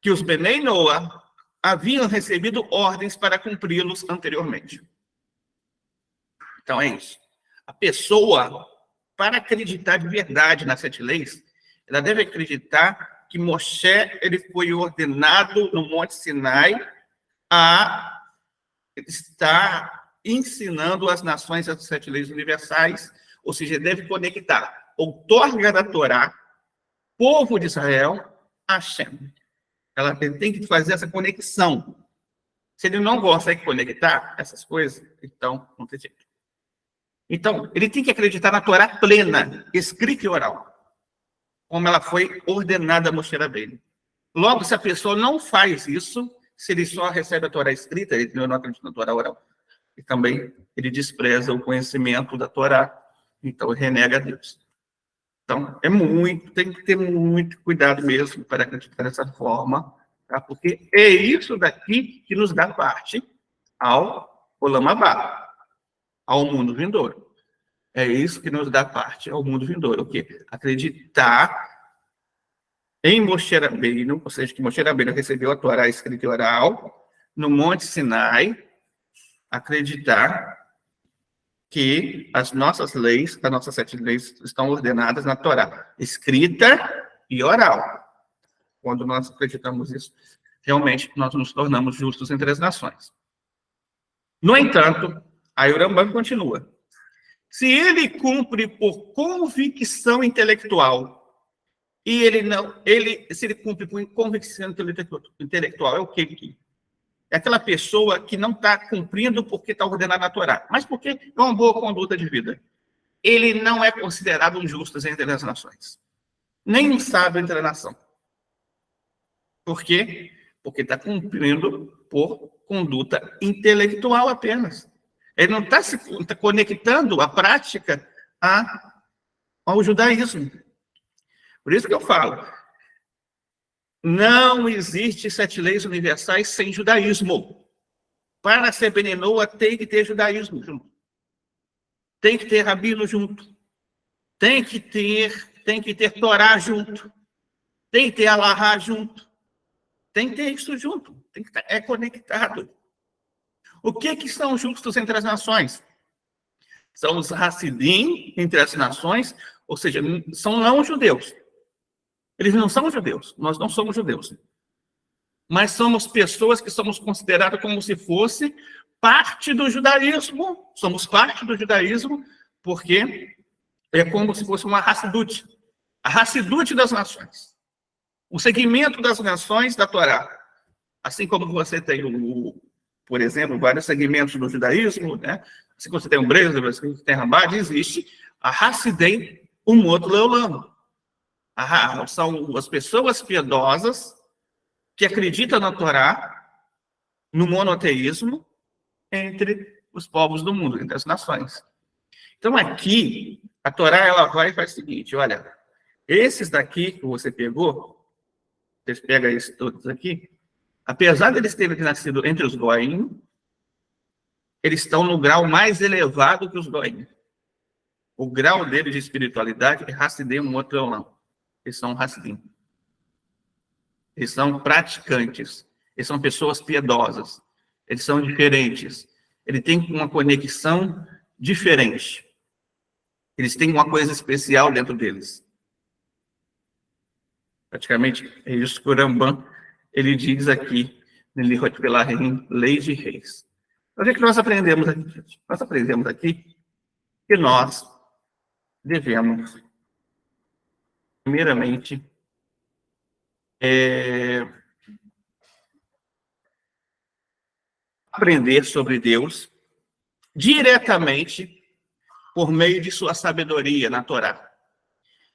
que os Benei Noah haviam recebido ordens para cumpri-los anteriormente. Então é isso. A pessoa, para acreditar de verdade nas 7 leis, ela deve acreditar que Moshe ele foi ordenado no Monte Sinai a estar ensinando às nações as 7 leis universais, ou seja, deve conectar outorga da Torá, povo de Israel, a Hashem. Ela tem que fazer essa conexão. Se ele não consegue conectar essas coisas, então não tem jeito. Então, ele tem que acreditar na Torá plena, escrita e oral, como ela foi ordenada a Moshe Rabbeinu. Logo, se a pessoa não faz isso, se ele só recebe a Torá escrita, ele não acredita na Torá oral. E também ele despreza o conhecimento da Torá, então renega a Deus. Então, tem que ter muito cuidado mesmo para acreditar dessa forma, tá? Porque é isso daqui que nos dá parte ao Olam Abá, ao mundo vindouro. É isso que nos dá parte ao mundo vindouro. O quê? Acreditar em Moshe Rabbeinu, ou seja, que Moshe Rabbeinu recebeu a Torá escrita e oral no Monte Sinai, acreditar que as nossas leis, as nossas 7 leis estão ordenadas na Torá, escrita e oral. Quando nós acreditamos isso, realmente nós nos tornamos justos entre as nações. No entanto, aí o Rambam continua. Se ele cumpre por convicção intelectual, e se ele cumpre por convicção intelectual, é o quê? É aquela pessoa que não está cumprindo porque está ordenado na Torá, mas porque é uma boa conduta de vida. Ele não é considerado um justo entre as nações. Nem um sábio entre a nação. Por quê? Porque está cumprindo por conduta intelectual apenas. Ele não está se conectando a prática ao judaísmo. Por isso que eu falo, não existe 7 leis universais sem judaísmo. Para ser Benei Noah, tem que ter judaísmo junto. Tem que ter rabino junto. Tem que ter Torá junto. Tem que ter Alahá junto. Tem que ter isso junto. Tem que estar conectado. O que são justos entre as nações? São os Hassidim entre as nações, ou seja, são não judeus. Eles não são judeus, nós não somos judeus. Mas somos pessoas que somos consideradas como se fosse parte do judaísmo. Somos parte do judaísmo porque é como se fosse uma Hassidut. A Hassidut das nações. O segmento das nações da Torá. Assim como você tem, por exemplo, vários segmentos do judaísmo, né? Assim como você tem o Breslev, assim como você tem Rambam, existe a Hassidei Umot Leolam. São as pessoas piedosas que acreditam na Torá, no monoteísmo, entre os povos do mundo, entre as nações. Então, aqui, a Torá ela vai e faz o seguinte, olha, esses daqui que você pegou, vocês pegam esses todos aqui, apesar de eles terem nascido entre os Goim, eles estão no grau mais elevado que os Goim. O grau deles de espiritualidade é Hassidei Umot Leolam. Eles são Hassidim. Eles são praticantes. Eles são pessoas piedosas. Eles são diferentes. Eles têm uma conexão diferente. Eles têm uma coisa especial dentro deles. Praticamente é isso que o Rambam ele diz aqui no Lihot Pelahim, Lei de Reis. O que é que nós aprendemos aqui? Nós aprendemos aqui que nós devemos primeiramente, aprender sobre Deus diretamente por meio de sua sabedoria na Torá.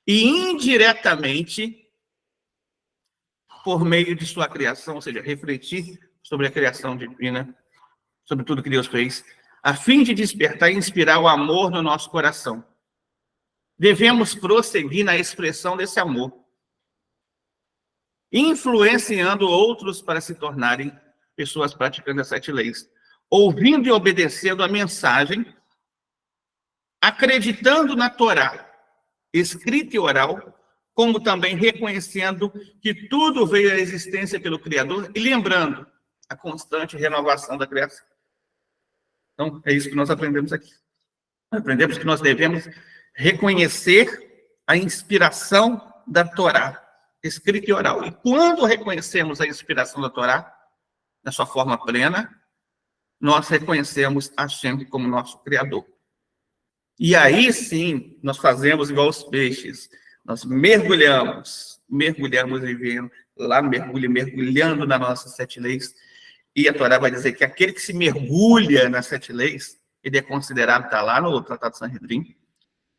E indiretamente por meio de sua criação, ou seja, refletir sobre a criação divina, sobre tudo que Deus fez, a fim de despertar e inspirar o amor no nosso coração. Devemos prosseguir na expressão desse amor, influenciando outros para se tornarem pessoas praticando as 7 leis, ouvindo e obedecendo a mensagem, acreditando na Torá, escrita e oral, como também reconhecendo que tudo veio à existência pelo Criador e lembrando a constante renovação da criação. Então, é isso que nós aprendemos aqui. Aprendemos que nós devemos reconhecer a inspiração da Torá, escrita e oral. E quando reconhecemos a inspiração da Torá, na sua forma plena, nós reconhecemos Hashem como nosso Criador. E aí sim, nós fazemos igual os peixes. Nós mergulhamos vivendo lá, mergulhando nas nossas 7 leis. E a Torá vai dizer que aquele que se mergulha nas 7 leis, ele é considerado, está lá no Tratado de Sanhedrin,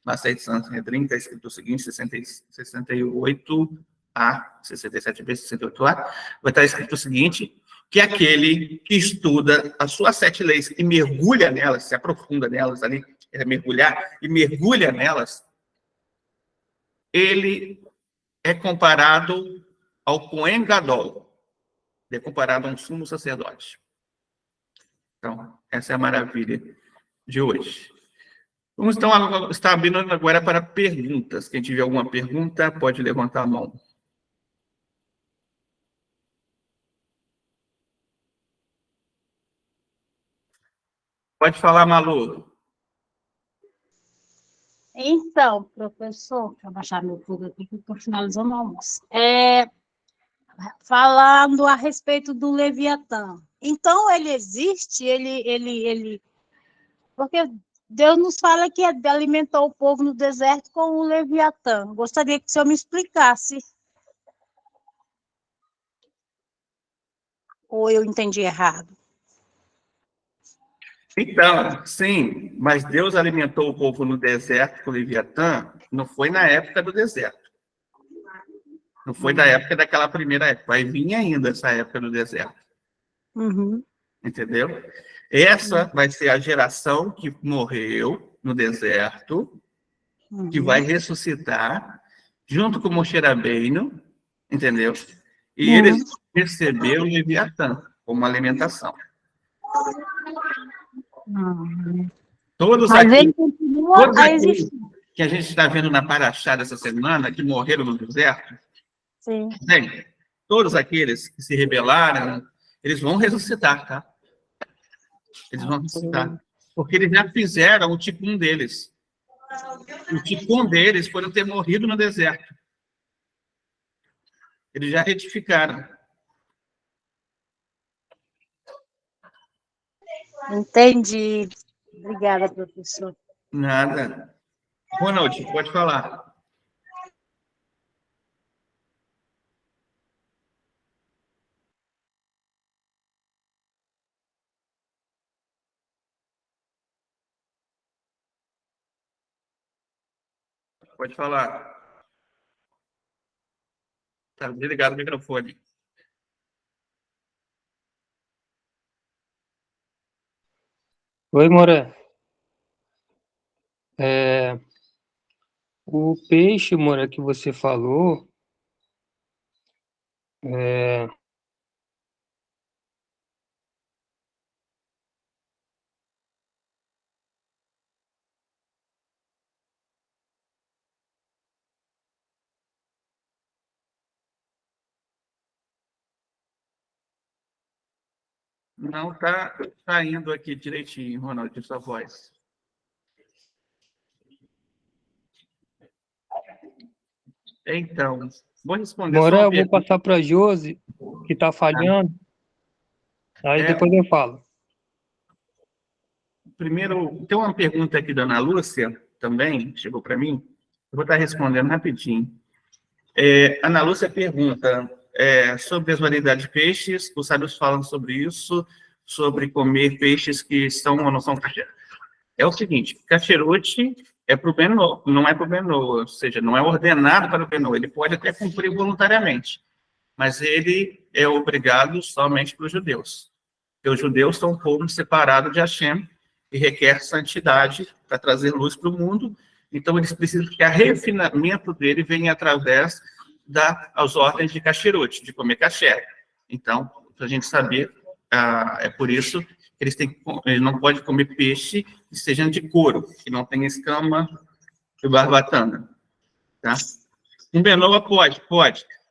na sede de Sanhedrin, está escrito o seguinte, 68a, 67b, 68a, vai estar escrito o seguinte, que aquele que estuda as suas 7 leis e mergulha nelas, se aprofunda nelas ali, é mergulhar, e mergulha nelas, ele é comparado ao Cohen Gadol, ele é comparado a um sumo sacerdote. Então, essa é a maravilha de hoje. Vamos então estar abrindo agora para perguntas. Quem tiver alguma pergunta, pode levantar a mão. Pode falar, Malu. Então, professor, deixa eu baixar meu fogo aqui, que eu estou finalizando o almoço. Falando a respeito do Leviatã. Então, ele existe, porque Deus nos fala que alimentou o povo no deserto com o Leviatã. Gostaria que o senhor me explicasse. Ou eu entendi errado? Então, sim, mas Deus alimentou o povo no deserto com o Leviatã, não foi na época do deserto. Não foi da época daquela primeira época. Vai vir ainda essa época do deserto. Uhum. Entendeu? Essa vai ser a geração que morreu no deserto, que vai ressuscitar, junto com Moshe Rabbeinu, entendeu? E eles receberam o Leviatã como alimentação. Todos Mas aqui, ele continua a existir. que a gente está vendo na Paraxá dessa semana, que morreram no deserto, Sim. bem, todos aqueles que se rebelaram, eles vão ressuscitar, tá? Eles vão ressuscitar. Porque eles já fizeram o tipo 1 deles. O tipo 1 deles foram ter morrido no deserto. Eles já retificaram. Entendi. Obrigada, professor. Nada. Ronald, pode falar. Pode falar. Está desligado o microfone. Oi, Moré. O peixe, Moré, que você falou, Não está saindo aqui direitinho, Ronald, sua voz. Então, vou responder Moré, só uma eu vou pergunta. passar para a Josi, que está falhando, aí depois eu falo. Primeiro, tem uma pergunta aqui da Ana Lúcia, também, que chegou para mim. Eu vou estar respondendo rapidinho. Ana Lúcia pergunta sobre as variedades de peixes, os sábios falam sobre isso, sobre comer peixes que são ou não são cacheros. É o seguinte, cacherote é para o Benô, não é para o Benô, ou seja, não é ordenado para o Benô, ele pode até cumprir voluntariamente, mas ele é obrigado somente para os judeus. Porque os judeus são um povo separado de Hashem, e requer santidade para trazer luz para o mundo. Então, eles precisam que o refinamento dele venha através das ordens de kasherut, de comer kasher. Então, para a gente saber, é por isso que eles não podem comer peixe que seja de couro, que não tenha escama e barbatana. Tá? Um benoa pode.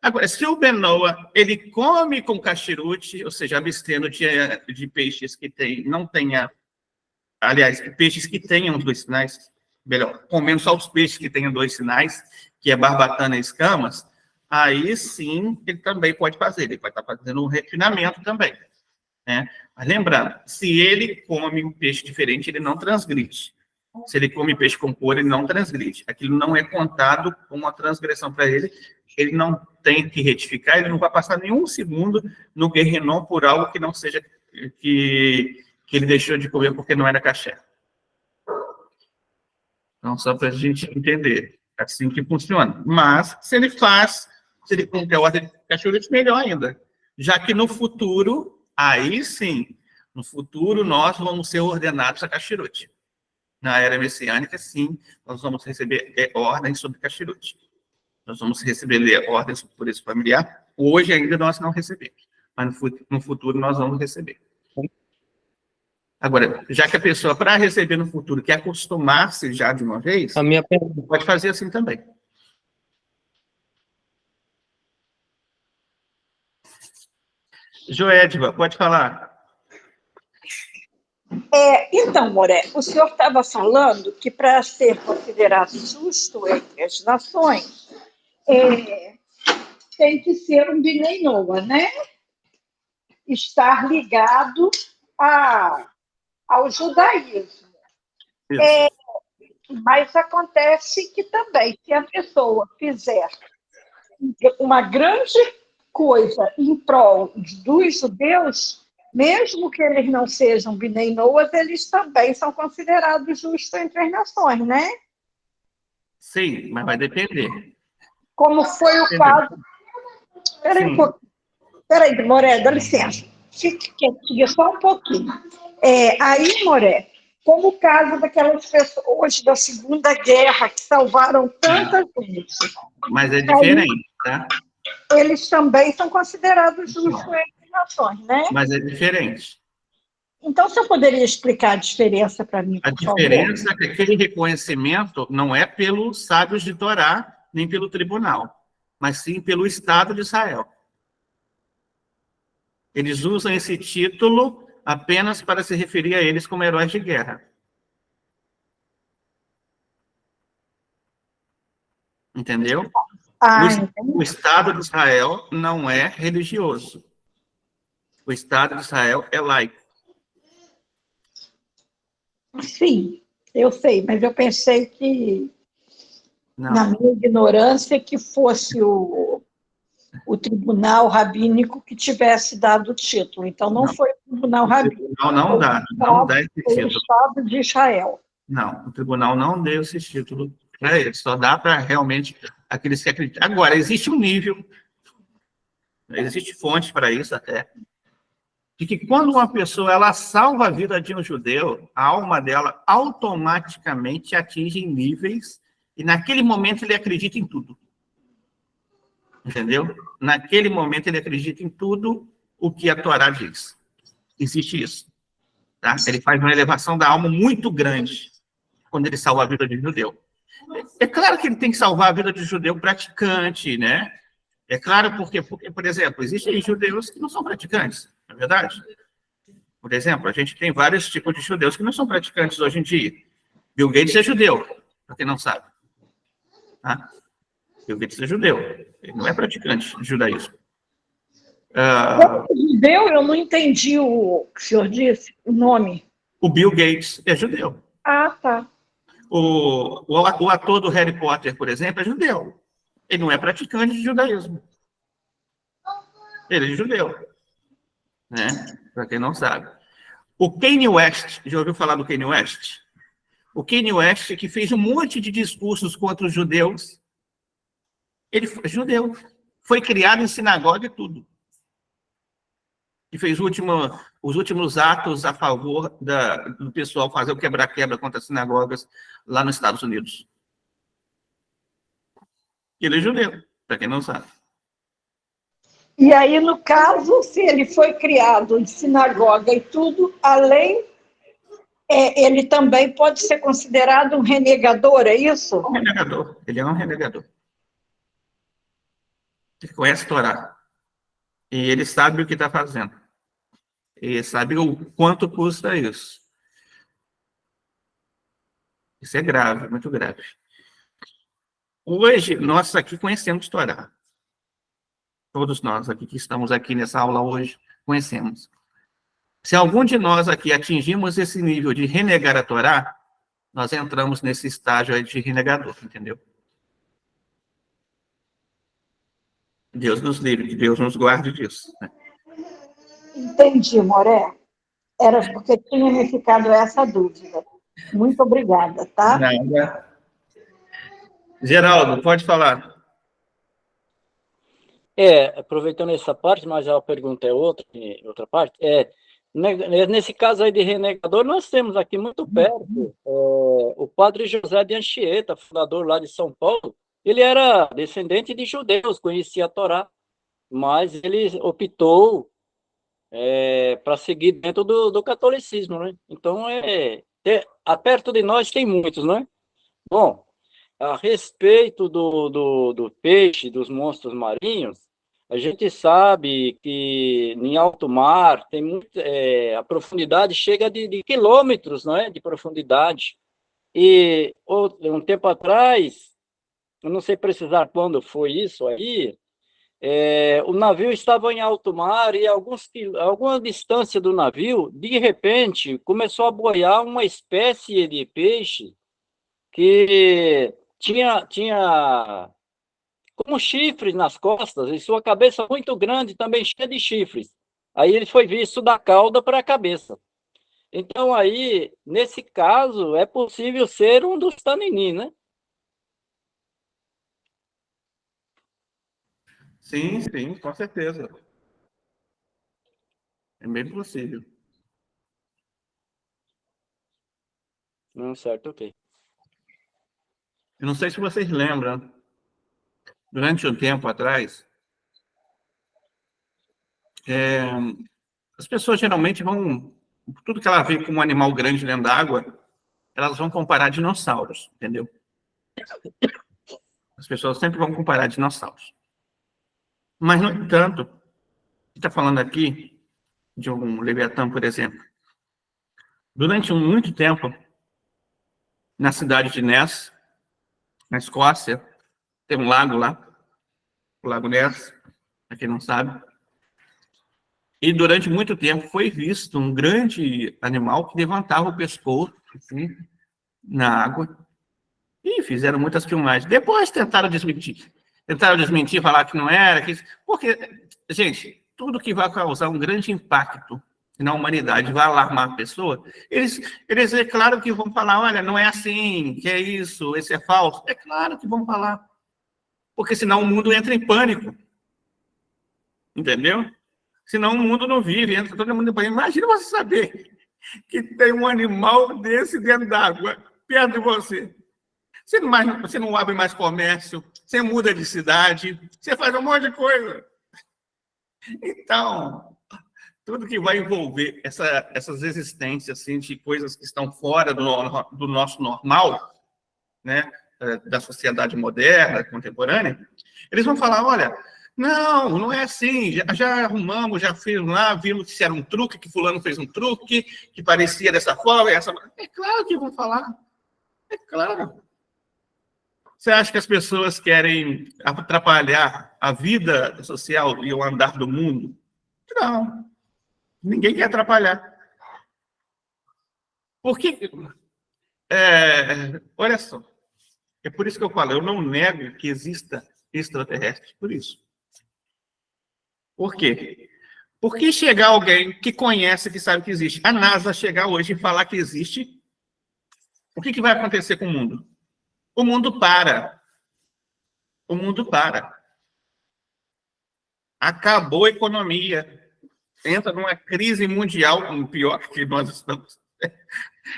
Agora, se o benoa, ele come com kasherut, ou seja, abstendo de peixes que não tenha, aliás, peixes que tenham 2 sinais, melhor, comendo só os peixes que tenham 2 sinais, que é barbatana e escamas, aí sim ele também pode fazer, ele vai estar fazendo um refinamento também. Né? Mas lembrando, se ele come um peixe diferente, ele não transgride. Se ele come peixe com couro, ele não transgride. Aquilo não é contado como uma transgressão para ele, ele não tem que retificar, ele não vai passar nenhum segundo no guerrenom por algo que não seja que ele deixou de comer porque não era kasher. Então, só para a gente entender, é assim que funciona. Mas, se ele cumpre a ordem de kasherut, melhor ainda. Já que no futuro, aí sim, no futuro nós vamos ser ordenados a kasherut. Na era messiânica, sim, nós vamos receber ordens sobre kasherut. Nós vamos receber ordens sobre pureza familiar. Hoje ainda nós não recebemos, mas no futuro nós vamos receber. Agora, já que a pessoa, para receber no futuro, quer acostumar-se já de uma vez, A minha pergunta. pode fazer assim também. Joedva, pode falar. Então, Moré, o senhor estava falando que para ser considerado justo entre as nações, tem que ser um Bnei Noa, né? Estar ligado ao judaísmo. Mas acontece que também, se a pessoa fizer uma grande coisa em prol dos judeus, mesmo que eles não sejam Bnei Noas, eles também são considerados justos entre as nações, né? Sim, mas vai depender. Como foi o caso... Peraí, Moré, dá licença. Fique quietinha só um pouquinho. Aí, Moré, como o caso daquelas pessoas da Segunda Guerra que salvaram tanta gente. Mas é diferente, tá? Eles também são considerados justos entre as nações, né? Mas é diferente. Então, você poderia explicar a diferença para mim, por favor? A diferença é que aquele reconhecimento não é pelos sábios de Torá, nem pelo tribunal, mas sim pelo Estado de Israel. Eles usam esse título apenas para se referir a eles como heróis de guerra. Entendeu? O Estado de Israel não é religioso. O Estado de Israel é laico. Sim, eu sei, mas eu pensei que, Não. na minha ignorância, que fosse o tribunal rabínico que tivesse dado o título. Então, não foi o tribunal rabínico. Não dá esse foi título. o Estado de Israel. Não, o tribunal não deu esse título para eles. Só dá para realmente aqueles que acreditam. Agora, existe um nível, existe fonte para isso até, de que quando uma pessoa ela salva a vida de um judeu, a alma dela automaticamente atinge níveis e naquele momento ele acredita em tudo. Entendeu? Naquele momento ele acredita em tudo o que a Torá diz. Existe isso. Tá? Ele faz uma elevação da alma muito grande quando ele salva a vida de um judeu. É claro que ele tem que salvar a vida de um judeu praticante, né? É claro porque, por exemplo, existem judeus que não são praticantes, não é verdade? Por exemplo, a gente tem vários tipos de judeus que não são praticantes hoje em dia. Bill Gates é judeu, para quem não sabe. Tá? Bill Gates é judeu, ele não é praticante de judaísmo. Judeu, eu não entendi o que o senhor disse, o nome. O Bill Gates é judeu. Ah, tá. O ator do Harry Potter, por exemplo, é judeu. Ele não é praticante de judaísmo. Ele é judeu. Né? Para quem não sabe. O Kanye West, já ouviu falar do Kanye West? O Kanye West, que fez um monte de discursos contra os judeus, ele foi judeu. Foi criado em sinagoga e tudo. que fez os últimos atos a favor do pessoal fazer o quebra-quebra contra as sinagogas lá nos Estados Unidos. Ele é judeu, para quem não sabe. E aí, no caso, se ele foi criado em sinagoga e tudo, além, ele também pode ser considerado um renegador, é isso? Um renegador. Ele é um renegador. Ele conhece a Torá. E ele sabe o que está fazendo. E sabe o quanto custa isso. Isso é grave, muito grave. Hoje, nós aqui conhecemos Torá. Todos nós aqui que estamos aqui nessa aula hoje, conhecemos. Se algum de nós aqui atingimos esse nível de renegar a Torá, nós entramos nesse estágio aí de renegador, entendeu? Deus nos livre, que Deus nos guarde disso, né? Entendi, Moré. Era porque tinha me ficado essa dúvida. Muito obrigada, tá? Nada. Geraldo, pode falar. Aproveitando essa parte, mas a pergunta é outra parte. Nesse caso aí de renegador, nós temos aqui muito perto o padre José de Anchieta, fundador lá de São Paulo. Ele era descendente de judeus, conhecia a Torá, mas ele optou para seguir dentro do catolicismo, né? Então, perto de nós tem muitos, né? Bom, a respeito do peixe, dos monstros marinhos, a gente sabe que em alto mar tem a profundidade chega de quilômetros, não é? De profundidade. E um tempo atrás, eu não sei precisar quando foi isso aí, o navio estava em alto mar e alguma distância do navio, de repente, começou a boiar uma espécie de peixe que tinha como chifres nas costas, e sua cabeça muito grande, também cheia de chifres. Aí ele foi visto da cauda para a cabeça. Então, aí, nesse caso, é possível ser um dos Tanini, né? Sim, sim, com certeza. É bem possível. Não, certo, ok. Eu não sei se vocês lembram, durante um tempo atrás, as pessoas geralmente vão, tudo que ela vê como um animal grande dentro da água, elas vão comparar dinossauros, entendeu? As pessoas sempre vão comparar dinossauros. Mas, no entanto, você está falando aqui de um Leviatã, por exemplo. Durante muito tempo, na cidade de Ness, na Escócia, tem um lago lá, o Lago Ness, para quem não sabe. E durante muito tempo foi visto um grande animal que levantava o pescoço assim, na água. E fizeram muitas filmagens. Depois tentaram desmentir. Falar que não era. Porque, gente, tudo que vai causar um grande impacto na humanidade, vai alarmar a pessoa, eles é claro que vão falar, olha, não é assim, que é isso, esse é falso. É claro que vão falar. Porque senão o mundo entra em pânico. Entendeu? Senão o mundo não vive, entra todo mundo em pânico. Imagina você saber que tem um animal desse dentro d'água, perto de você. Você não abre mais comércio, você muda de cidade, você faz um monte de coisa. Então, tudo que vai envolver essas existências assim, de coisas que estão fora do nosso normal, né, da sociedade moderna, contemporânea, eles vão falar, olha, não é assim, já arrumamos, já fizemos lá, vimos que isso era um truque, que fulano fez um truque, que parecia dessa forma, essa... É claro que vão falar, é claro. Você acha que as pessoas querem atrapalhar a vida social e o andar do mundo? Não. Ninguém quer atrapalhar. Porque, olha só, é por isso que eu falo, eu não nego que exista extraterrestres, por isso. Por quê? Porque chegar alguém que conhece, que sabe que existe, a NASA chegar hoje e falar que existe, o que vai acontecer com o mundo? O mundo para. O mundo para. Acabou a economia. entra numa crise mundial pior que nós estamos.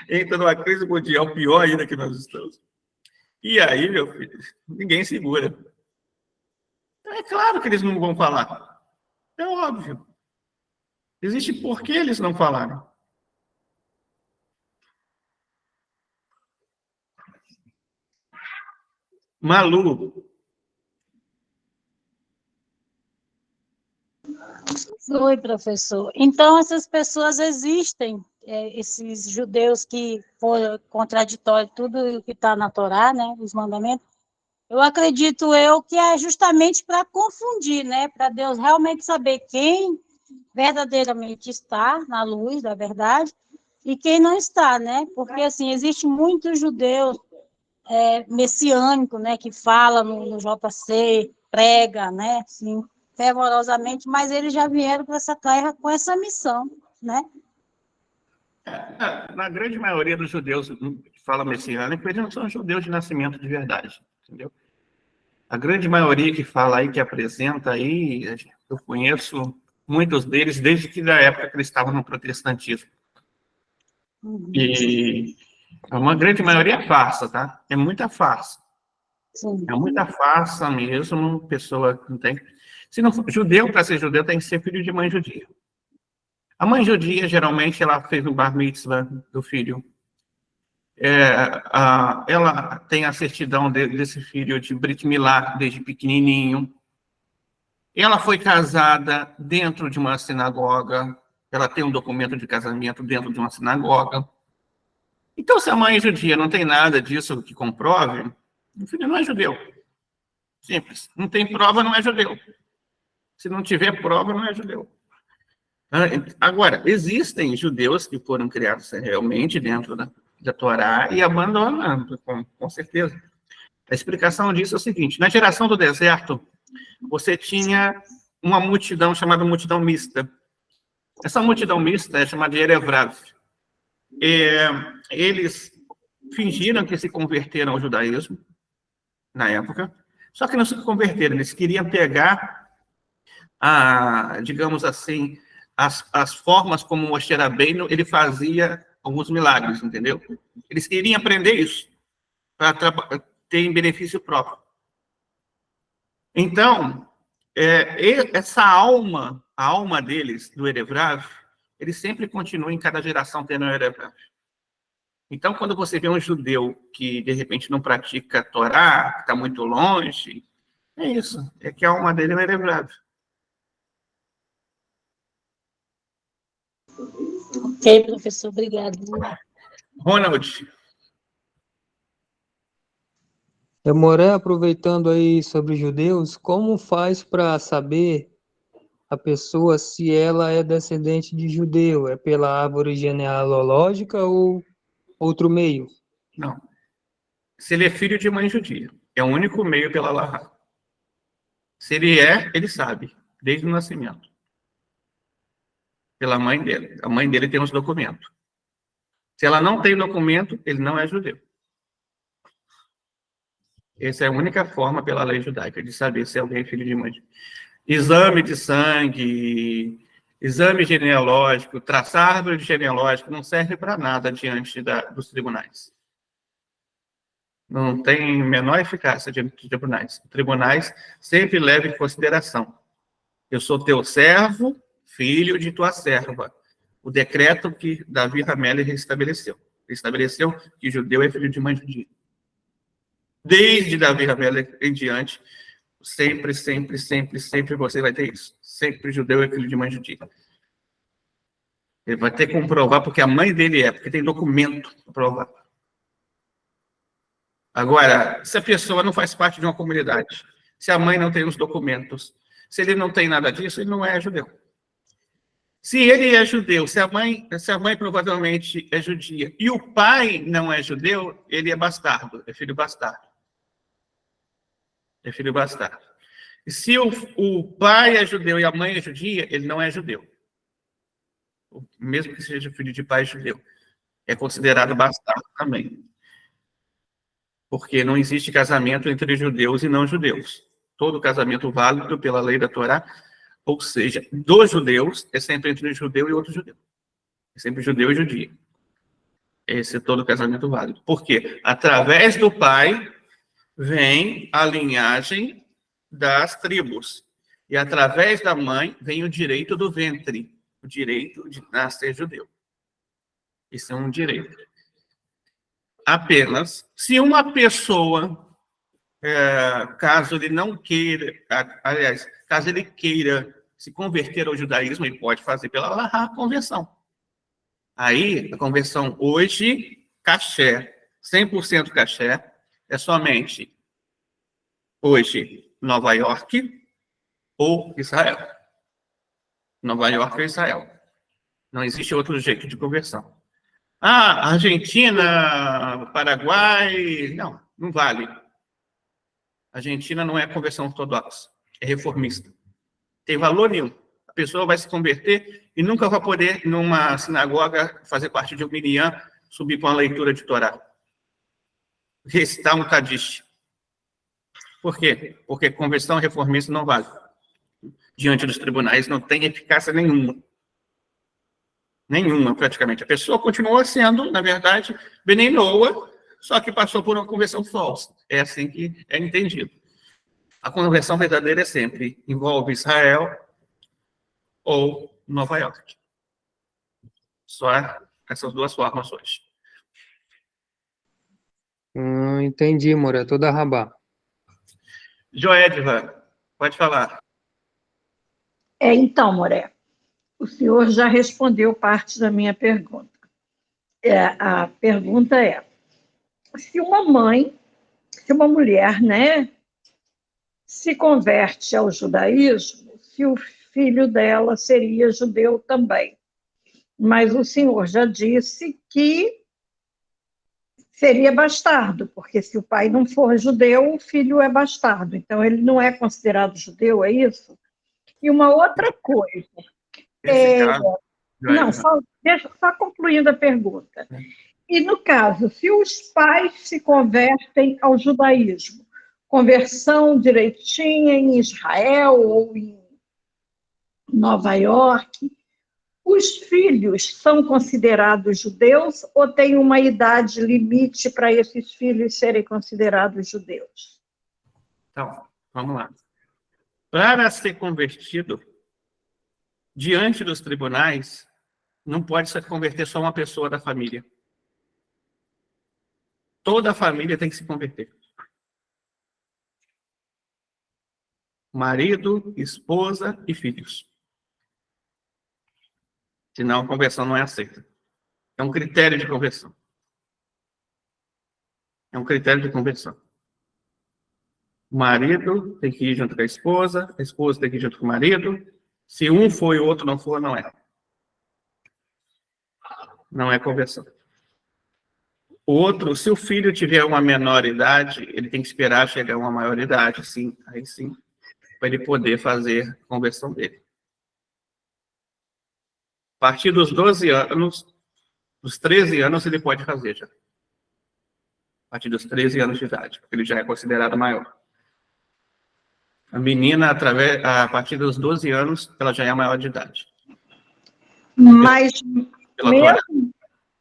Entra numa crise mundial pior ainda que nós estamos. E aí, meu filho, ninguém segura. Então, é claro que eles não vão falar. É óbvio. Existe por que eles não falaram. Malu. Oi, professor. Então, essas pessoas existem, esses judeus que foram contraditórios, tudo que está na Torá, né, os mandamentos. Eu acredito que é justamente para confundir, né, para Deus realmente saber quem verdadeiramente está na luz da verdade e quem não está, né? Porque, assim, existe muitos judeus messiânicos, né, que falam no JC, prega, né, assim, fervorosamente, mas eles já vieram para essa terra com essa missão, né? Na grande maioria dos judeus que falam messiânico, eles não são judeus de nascimento de verdade, entendeu? A grande maioria que fala aí, que apresenta aí, eu conheço muitos deles desde que da época que eles estavam no protestantismo. E uma grande maioria é farsa, tá? É muita farsa. Sim. É muita farsa mesmo, pessoa que não tem... Se não for judeu, para ser judeu, tem que ser filho de mãe judia. A mãe judia, geralmente, ela fez o bar mitzvah do filho. Ela tem a certidão desse filho de Brit Milá desde pequenininho. Ela foi casada dentro de uma sinagoga. Ela tem um documento de casamento dentro de uma sinagoga. Então, se a mãe é judia não tem nada disso que comprove, o filho não é judeu. Simples. Não tem prova, não é judeu. Se não tiver prova, não é judeu. Agora, existem judeus que foram criados realmente dentro da Torá e abandonam, com certeza. A explicação disso é o seguinte: na geração do deserto, você tinha uma multidão chamada multidão mista. Essa multidão mista é chamada de Erevrav. Eles fingiram que se converteram ao judaísmo, na época, só que não se converteram, eles queriam pegar, digamos assim, as formas como o Moshe Rabbeinu, ele fazia alguns milagres, entendeu? Eles queriam aprender isso, para ter em benefício próprio. Então, essa alma, a alma deles, do Erevrav, ele sempre continua em cada geração tendo um Erevrav. Então, quando você vê um judeu que, de repente, não pratica a Torá, que está muito longe, é isso, é que a alma dele é um Erevrav. Ok, professor, obrigado. Ronald. Moré, aproveitando aí sobre judeus, como faz para saber a pessoa se ela é descendente de judeu? É pela árvore genealógica ou outro meio? Não. Se ele é filho de mãe judia, é o único meio pela Lahá. Se ele sabe, desde o nascimento. Pela mãe dele. A mãe dele tem os documentos. Se ela não tem documento, ele não é judeu. Essa é a única forma pela lei judaica de saber se alguém é filho de mãe. Exame de sangue, exame genealógico, traçar árvore genealógica não serve para nada diante dos tribunais. Não tem menor eficácia diante dos tribunais. Os tribunais sempre levam em consideração: eu sou teu servo, filho de tua serva. O decreto que Davi Hamelech estabeleceu. Ele estabeleceu que judeu é filho de mãe judia. Desde Davi Hamelech em diante, sempre você vai ter isso. Sempre judeu é filho de mãe judia. Ele vai ter que comprovar porque a mãe dele porque tem documento para provar. Agora, se a pessoa não faz parte de uma comunidade, se a mãe não tem os documentos, se ele não tem nada disso, ele não é judeu. Se ele é judeu, se a mãe provavelmente é judia, e o pai não é judeu, ele é bastardo, é filho bastardo. É filho bastardo. E se o pai é judeu e a mãe é judia, ele não é judeu. Mesmo que seja filho de pai judeu. É considerado bastardo também. Porque não existe casamento entre judeus e não judeus. Todo casamento válido pela lei da Torá, ou seja, dos judeus, é sempre entre um judeu e outro judeu. É sempre judeu e judia. Esse é todo casamento válido. Por quê? Através do pai vem a linhagem das tribos. E através da mãe vem o direito do ventre, o direito de nascer judeu. Isso é um direito. Apenas se uma pessoa, caso ele não queira, aliás, caso ele queira se converter ao judaísmo, ele pode fazer pela conversão. Aí, a conversão hoje, caché, 100% caché, é somente hoje Nova York ou Israel. Nova York ou Israel. Não existe outro jeito de conversão. Ah, Argentina, Paraguai, não vale. Argentina não é conversão ortodoxa, é reformista. Tem valor nenhum. A pessoa vai se converter e nunca vai poder, numa sinagoga, fazer parte de um minyan, subir com a leitura de Torá. Recitar um Kadish. Por quê? Porque conversão reformista não vale. Diante dos tribunais não tem eficácia nenhuma. Nenhuma, praticamente. A pessoa continua sendo, na verdade, Bnei Noah, só que passou por uma conversão falsa. É assim que é entendido. A conversão verdadeira é sempre envolve Israel ou Nova York. Só essas duas formas hoje. Entendi, Moré, toda rabá. Joedva, pode falar. Então, Moré, o senhor já respondeu parte da minha pergunta. A pergunta é, se uma mulher, né, se converte ao judaísmo, se o filho dela seria judeu também. Mas o senhor já disse que seria bastardo, porque se o pai não for judeu, o filho é bastardo. Então, ele não é considerado judeu, é isso? E uma outra coisa... só concluindo a pergunta. E, no caso, se os pais se convertem ao judaísmo, conversão direitinha em Israel ou em Nova York, os filhos são considerados judeus ou tem uma idade limite para esses filhos serem considerados judeus? Então, vamos lá. Para ser convertido, diante dos tribunais, não pode se converter só uma pessoa da família. Toda a família tem que se converter. Marido, esposa e filhos. Senão a conversão não é aceita. É um critério de conversão. É um critério de conversão. O marido tem que ir junto com a esposa tem que ir junto com o marido. Se um for e o outro não for, não é. Não é conversão. O outro, se o filho tiver uma menor idade, ele tem que esperar chegar a uma maior idade, sim, aí sim, para ele poder fazer a conversão dele. A partir dos 12 anos, dos 13 anos, ele pode fazer já. A partir dos 13 anos de idade, porque ele já é considerado maior. A menina, a partir dos 12 anos, ela já é maior de idade. Mas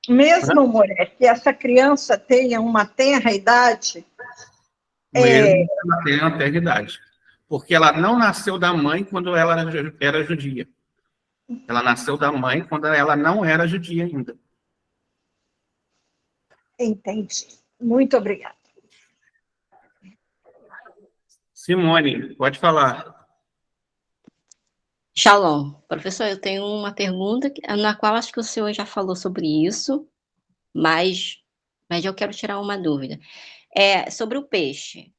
mesmo, Moré, que essa criança tenha uma tenra idade... Mesmo que ela tenha uma tenra idade. Porque ela não nasceu da mãe quando ela era judia. Ela nasceu da mãe quando ela não era judia ainda. Entendi. Muito obrigada. Simone, pode falar. Shalom. Professor, eu tenho uma pergunta na qual acho que o senhor já falou sobre isso, mas eu quero tirar uma dúvida. Sobre o peixe.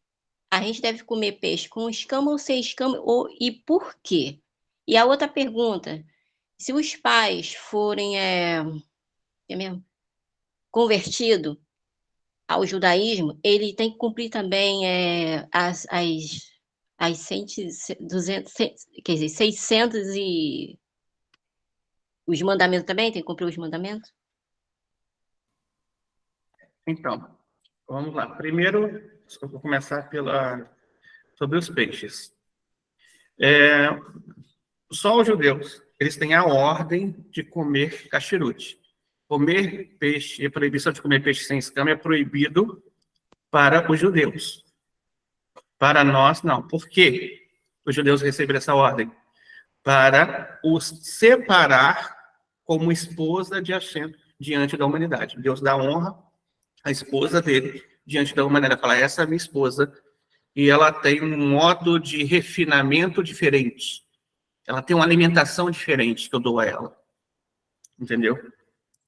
A gente deve comer peixe com escama ou sem escama, e por quê? E a outra pergunta, se os pais forem convertidos ao judaísmo, ele tem que cumprir também as 200, quer dizer, 600 e... Os mandamentos também? Tem que cumprir os mandamentos? Então, vamos lá. Primeiro, eu vou começar sobre os peixes. Só os judeus, eles têm a ordem de comer cachirute. Comer peixe, a proibição de comer peixe sem escama é proibido para os judeus. Para nós, não. Por quê? Os judeus receberam essa ordem? Para os separar como esposa de Hashem diante da humanidade. Deus dá honra à esposa dele diante da humanidade. Fala, essa é a minha esposa, e ela tem um modo de refinamento diferente. Ela tem uma alimentação diferente que eu dou a ela. Entendeu?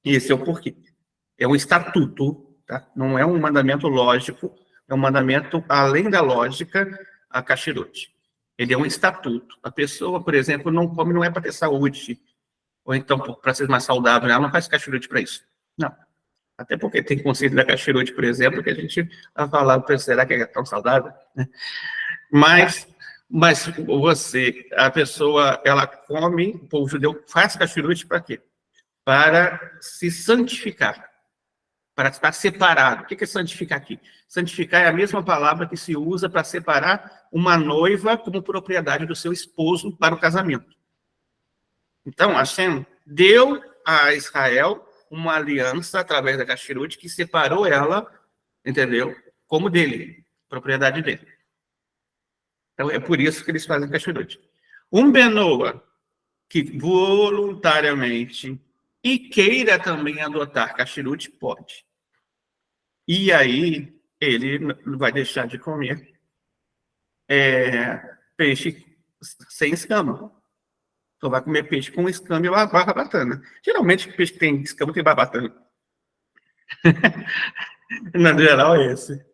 E esse é o porquê. É um estatuto, tá? Não é um mandamento lógico, é um mandamento além da lógica, a cachirute. Ele é um estatuto. A pessoa, por exemplo, não come, não é para ter saúde, ou então para ser mais saudável, ela não faz cachirute para isso. Não. Até porque tem conceito da cachirute, por exemplo, que a gente vai falar, será que é tão saudável? Mas você, a pessoa, ela come, o povo judeu faz cachirute para quê? Para se santificar, para estar separado. O que é santificar aqui? Santificar é a mesma palavra que se usa para separar uma noiva como propriedade do seu esposo para o casamento. Então, Hashem deu a Israel uma aliança através da cachirute que separou ela, entendeu? Como dele, propriedade dele. Então, é por isso que eles fazem cachirute. Um Benoa que voluntariamente e queira também adotar cachirute, pode. E aí, ele vai deixar de comer peixe sem escama. Só vai comer peixe com escama e barbatana. Geralmente, peixe que tem escama tem barbatana. No geral, é esse.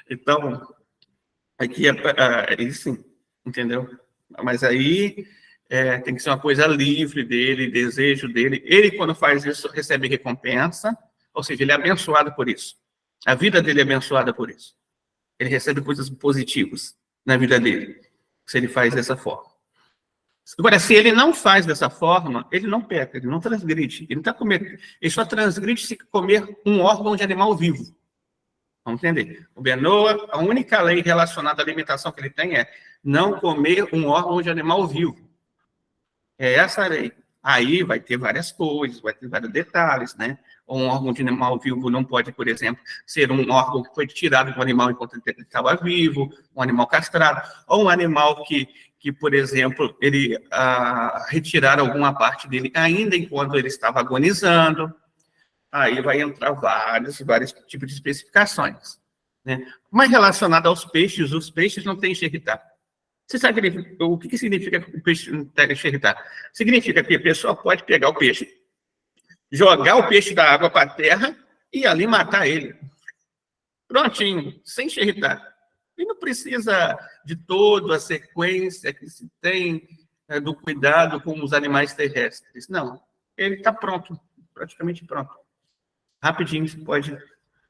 Então, aqui é sim, entendeu? Mas aí tem que ser uma coisa livre dele, desejo dele. Ele, quando faz isso, recebe recompensa, ou seja, ele é abençoado por isso. A vida dele é abençoada por isso. Ele recebe coisas positivas na vida dele, se ele faz dessa forma. Agora, se ele não faz dessa forma, ele não peca, ele não transgride. Ele só transgride se comer um órgão de animal vivo. Vamos entender? O Benoa, a única lei relacionada à alimentação que ele tem é não comer um órgão de animal vivo. É essa a lei. Aí vai ter várias coisas, vai ter vários detalhes, né? Um órgão de animal vivo não pode, por exemplo, ser um órgão que foi tirado do animal enquanto ele estava vivo, um animal castrado, ou um animal que por exemplo, ele retiraram alguma parte dele ainda enquanto ele estava agonizando. Aí vai entrar vários tipos de especificações, né? Mas relacionado aos peixes, os peixes não têm xerritar. Você sabe o que significa que o peixe não tem xerritar? Significa que a pessoa pode pegar o peixe, jogar o peixe da água para a terra e ali matar ele. Prontinho, sem xerritar. E não precisa de toda a sequência que se tem do cuidado com os animais terrestres. Não, ele está pronto, praticamente pronto. Rapidinho, você pode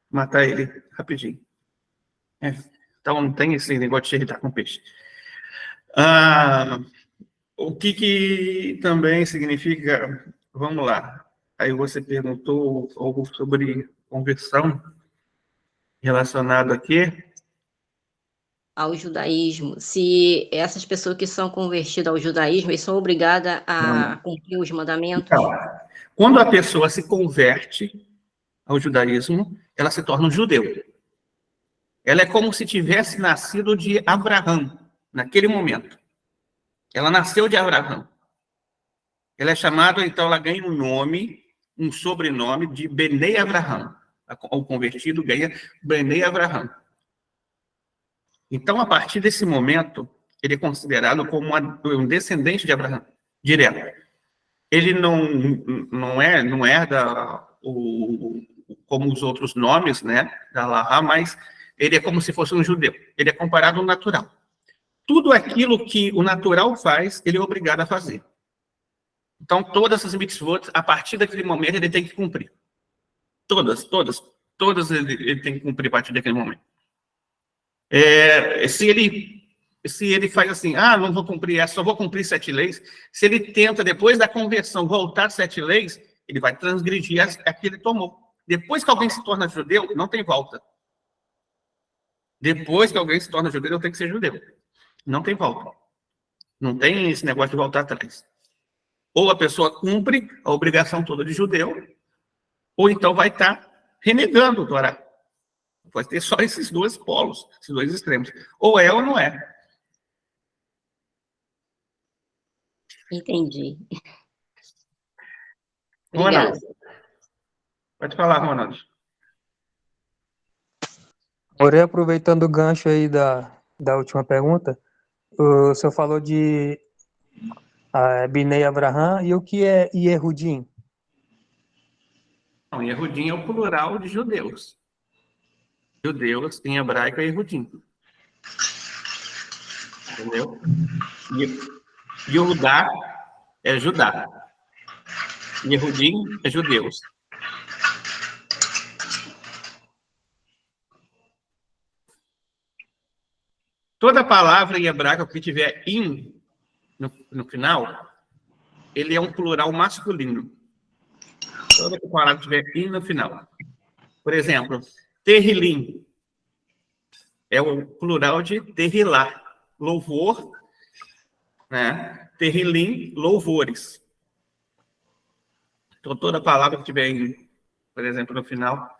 matar ele rapidinho. Então, não tem esse negócio de xerritar com peixe. O que também significa... Vamos lá. Aí você perguntou algo sobre conversão relacionado aqui ao judaísmo. Se essas pessoas que são convertidas ao judaísmo, eles são obrigadas a cumprir os mandamentos? Então, quando a pessoa se converte ao judaísmo, ela se torna um judeu. Ela é como se tivesse nascido de Abraão, naquele momento. Ela nasceu de Abraão. Ela é chamada, então, ela ganha um nome, um sobrenome de Benei Abraão. O convertido ganha Benei Abraão. Então, a partir desse momento, ele é considerado como um descendente de Abraão, direto. Ele não herda como os outros nomes, né, da Allahá, mas ele é como se fosse um judeu. Ele é comparado ao natural. Tudo aquilo que o natural faz, ele é obrigado a fazer. Então, todas as mitzvot, a partir daquele momento, ele tem que cumprir. Todas ele tem que cumprir a partir daquele momento. Se ele faz assim, não vou cumprir essa, só vou cumprir 7 leis, se ele tenta, depois da conversão, voltar 7 leis, ele vai transgredir as que ele tomou. Depois que alguém se torna judeu, não tem volta. Depois que alguém se torna judeu, tem que ser judeu. Não tem volta. Não tem esse negócio de voltar atrás. Ou a pessoa cumpre a obrigação toda de judeu, ou então vai estar renegando o Torá. Vai ter só esses dois polos, esses dois extremos. Ou é ou não é. Entendi. Ronald, Obrigada. pode falar, Ronald. Morei, aproveitando o gancho aí da última pergunta, o senhor falou de Binei Abraham, e o que é Yehudim? Não, Yehudim é o plural de judeus. Judeus, em hebraico, é Yehudim. Entendeu? Yehudá é Judá. Yehudim é judeus. Toda palavra em hebraico que tiver in no final, ele é um plural masculino. Toda palavra que tiver in no final. Por exemplo, Terrilim é o plural de Terrilá, louvor, né? Terrilim, louvores. Então, toda palavra que tiver in, por exemplo, no final,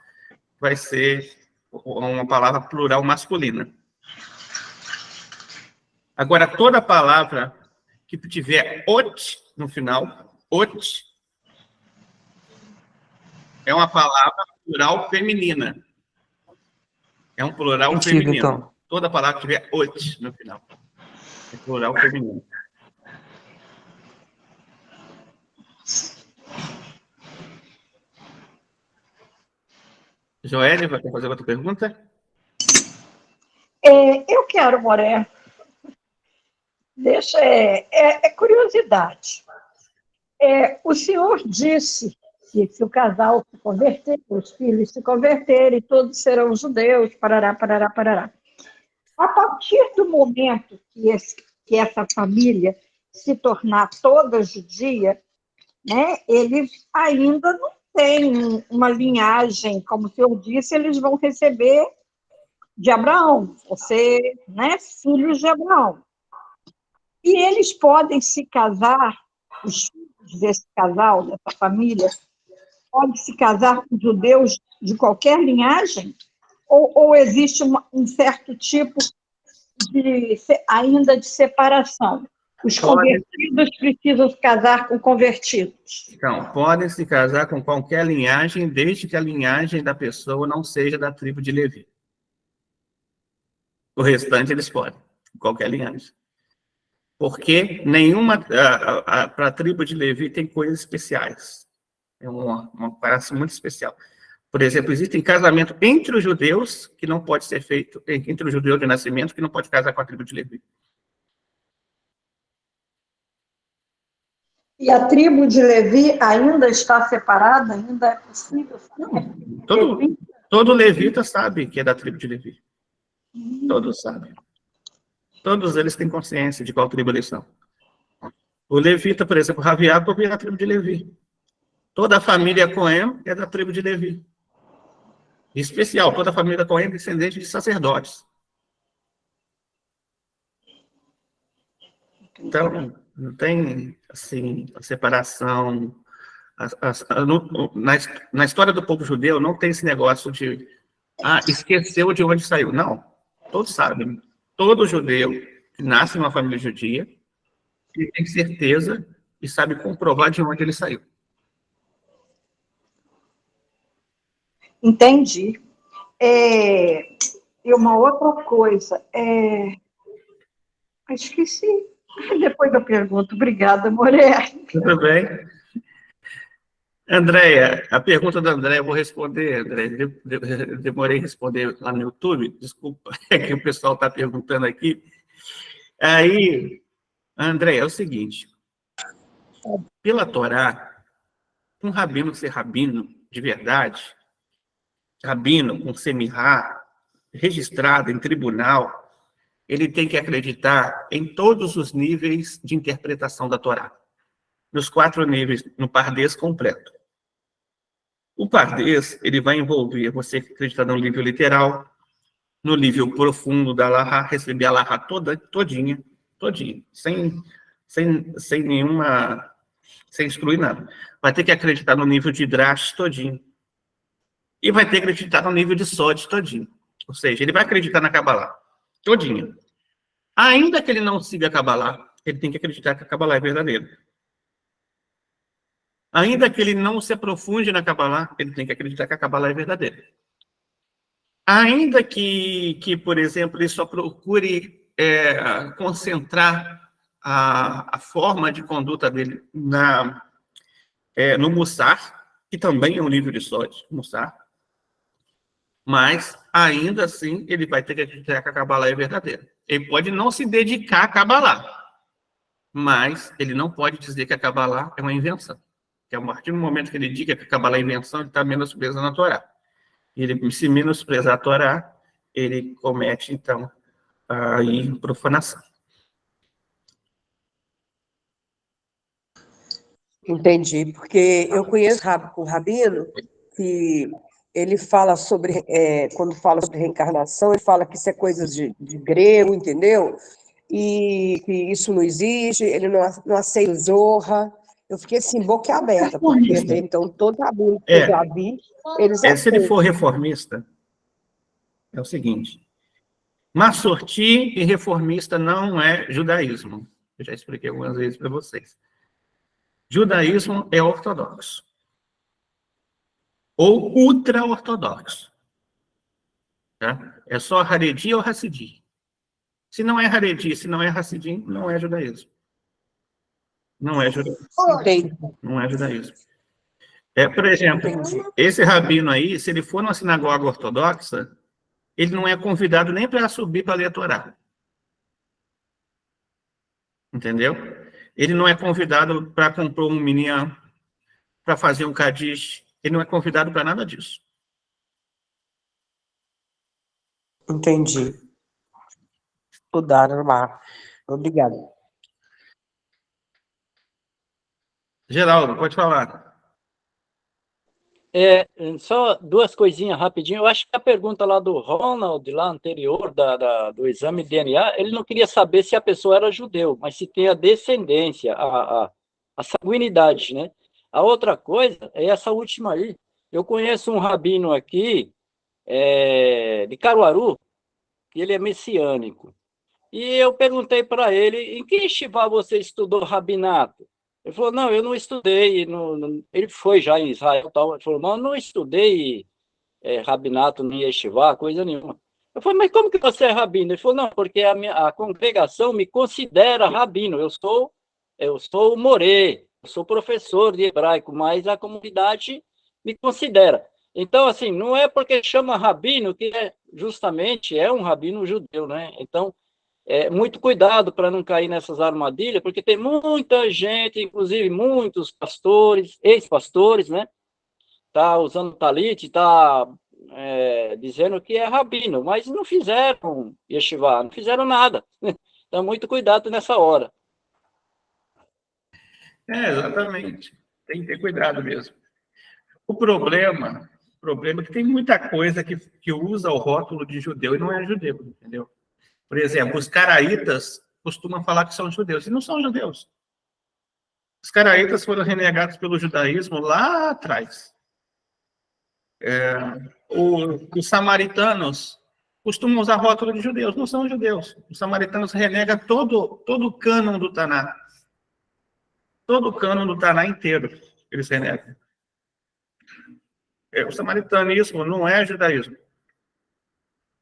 vai ser uma palavra plural masculina. Agora, toda palavra que tiver ot no final, ot, é uma palavra plural feminina. É um plural feminino. Então. Toda palavra que tiver ot no final. É plural feminino. Joélia, vai fazer outra pergunta? Eu quero, Moré. Deixa, curiosidade. O senhor disse que se o casal se converter, os filhos se converterem, todos serão judeus, parará, parará, parará. A partir do momento que essa família se tornar toda judia, né, eles ainda não têm uma linhagem, como o senhor disse, eles vão receber de Abraão, você, né, filhos de Abraão. E eles podem se casar, os filhos desse casal, dessa família, podem se casar com judeus de qualquer linhagem? Ou existe um certo tipo ainda de separação? Os convertidos precisam se casar com convertidos. Então, podem se casar com qualquer linhagem, desde que a linhagem da pessoa não seja da tribo de Levi. O restante eles podem, qualquer linhagem. Porque para a tribo de Levi tem coisas especiais. É uma parada muito especial. Por exemplo, existem casamentos entre os judeus que não pode ser feito, entre os judeus de nascimento, que não pode casar com a tribo de Levi. E a tribo de Levi ainda está separada? Ainda é possível? Todo levita sabe que é da tribo de Levi. Todos sabem. Todos eles têm consciência de qual tribo eles são. O levita, por exemplo, Raviaco é da tribo de Levi. Toda a família Cohen é da tribo de Levi. Em especial, toda a família Cohen é descendente de sacerdotes. Então, não tem, assim, a separação. Na história do povo judeu, não tem esse negócio de esqueceu de onde saiu. Não. Todos sabem. Todo judeu que nasce em uma família judia, ele tem certeza e sabe comprovar de onde ele saiu. Entendi. E uma outra coisa, esqueci. Depois eu pergunto. Obrigada, Moré. Tudo bem. Andréia, a pergunta da Andréia eu vou responder, Andréia. Demorei a responder lá no YouTube, desculpa, é que o pessoal está perguntando aqui. Aí, Andréia, é o seguinte, pela Torá, um rabino ser rabino de verdade, rabino com semirá, registrado em tribunal, ele tem que acreditar em todos os níveis de interpretação da Torá. Nos 4 níveis, no pardês completo. O pardês, ele vai envolver você acreditar no nível literal, no nível profundo da Alahá, receber a Alahá todinha, todinho, sem nenhuma, sem excluir nada. Vai ter que acreditar no nível de Drash todinho. E vai ter que acreditar no nível de Sod todinho. Ou seja, ele vai acreditar na Kabbalah todinho. Ainda que ele não siga a Kabbalah, ele tem que acreditar que a Kabbalah é verdadeira. Ainda que ele não se aprofunde na Kabbalah, ele tem que acreditar que a Kabbalah é verdadeira. Ainda que por exemplo, ele só procure concentrar a forma de conduta dele no Mussar, que também é um nível de Sod, Mussar, mas, ainda assim, ele vai ter que acreditar que a Kabbalah é verdadeira. Ele pode não se dedicar a Kabbalah, mas ele não pode dizer que a Kabbalah é uma invenção. Porque a partir do momento que ele diga que a Kabbalah é invenção, ele está menosprezando a Torá. Ele, se menosprezar a Torá, ele comete, então, a profanação. Entendi, porque eu conheço o Rabino, que ele fala sobre, quando fala sobre reencarnação, ele fala que isso é coisa de grego, entendeu? E que isso não existe, ele não aceita Zorra. Eu fiquei assim, boquiaberta, porque até então todo rabino que eu já vi, eles se ele for reformista, é o seguinte, Massorti e reformista não é judaísmo. Eu já expliquei algumas vezes para vocês. Judaísmo é ortodoxo. Ou ultra-ortodoxo. Tá? É só Haredi ou Hassidi. Se não é Haredi, se não é Hassidi, não é judaísmo. Não é judaísmo. Não é judaísmo. Por exemplo, esse rabino aí, se ele for numa sinagoga ortodoxa, ele não é convidado nem para subir para ler a Torá. Entendeu? Ele não é convidado para comprar um minyan, para fazer um kadish. Ele não é convidado para nada disso. Entendi. Mudaram lá. Obrigado. Geraldo, pode falar. Só duas coisinhas rapidinho. Eu acho que a pergunta lá do Ronald, lá anterior, do exame de DNA, ele não queria saber se a pessoa era judeu, mas se tem a descendência, a sanguinidade, né? A outra coisa é essa última aí. Eu conheço um rabino aqui, de Caruaru, que ele é messiânico. E eu perguntei para ele, em que yeshiva você estudou rabinato? Ele falou, não, eu não estudei. Ele foi já em Israel e tal. Ele falou, não, eu não estudei rabinato nem yeshiva, coisa nenhuma. Eu falei, mas como que você é rabino? Ele falou, não, porque a congregação me considera rabino. Eu sou o morê, eu sou professor de hebraico, mas a comunidade me considera. Então, assim, não é porque chama rabino que justamente é um rabino judeu, né? Então, muito cuidado para não cair nessas armadilhas, porque tem muita gente, inclusive muitos pastores, ex-pastores, né? Tá usando talit, tá dizendo que é rabino, mas não fizeram yeshiva, não fizeram nada. Então, muito cuidado nessa hora. Exatamente. Tem que ter cuidado mesmo. O problema é que tem muita coisa que usa o rótulo de judeu e não é judeu, entendeu? Por exemplo, os caraítas costumam falar que são judeus, e não são judeus. Os caraítas foram renegados pelo judaísmo lá atrás. Os samaritanos costumam usar rótulo de judeus, não são judeus. Os samaritanos renegam todo o cânon do Taná. Todo o cânon do Taná inteiro, eles renegam. O samaritanismo não é judaísmo.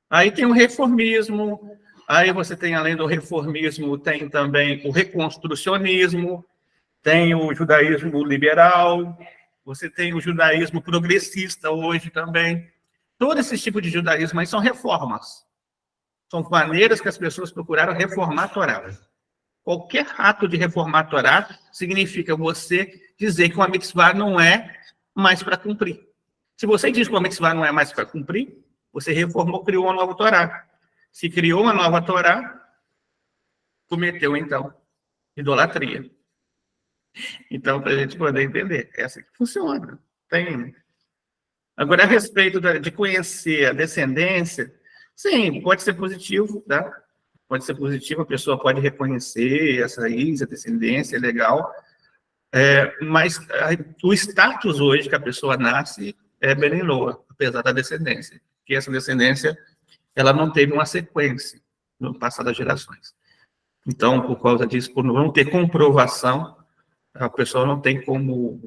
Aí tem o reformismo, aí você tem, além do reformismo, tem também o reconstrucionismo, tem o judaísmo liberal, você tem o judaísmo progressista hoje também. Todo esse tipo de judaísmo aí são reformas. São maneiras que as pessoas procuraram reformar a Torá. Qualquer ato de reformar a Torá significa você dizer que uma mitzvah não é mais para cumprir. Se você diz que uma mitzvah não é mais para cumprir, você reformou, criou uma nova Torá. Se criou uma nova Torá, cometeu, então, idolatria. Então, para a gente poder entender, é assim que funciona. Agora, a respeito de conhecer a descendência, sim, pode ser positivo, tá? pode ser positivo, a pessoa pode reconhecer essa raiz, a descendência, é legal, mas o status hoje que a pessoa nasce é Benenoa, apesar da descendência, que essa descendência, ela não teve uma sequência no passado das gerações. Então, por causa disso, por não ter comprovação, a pessoa não tem como...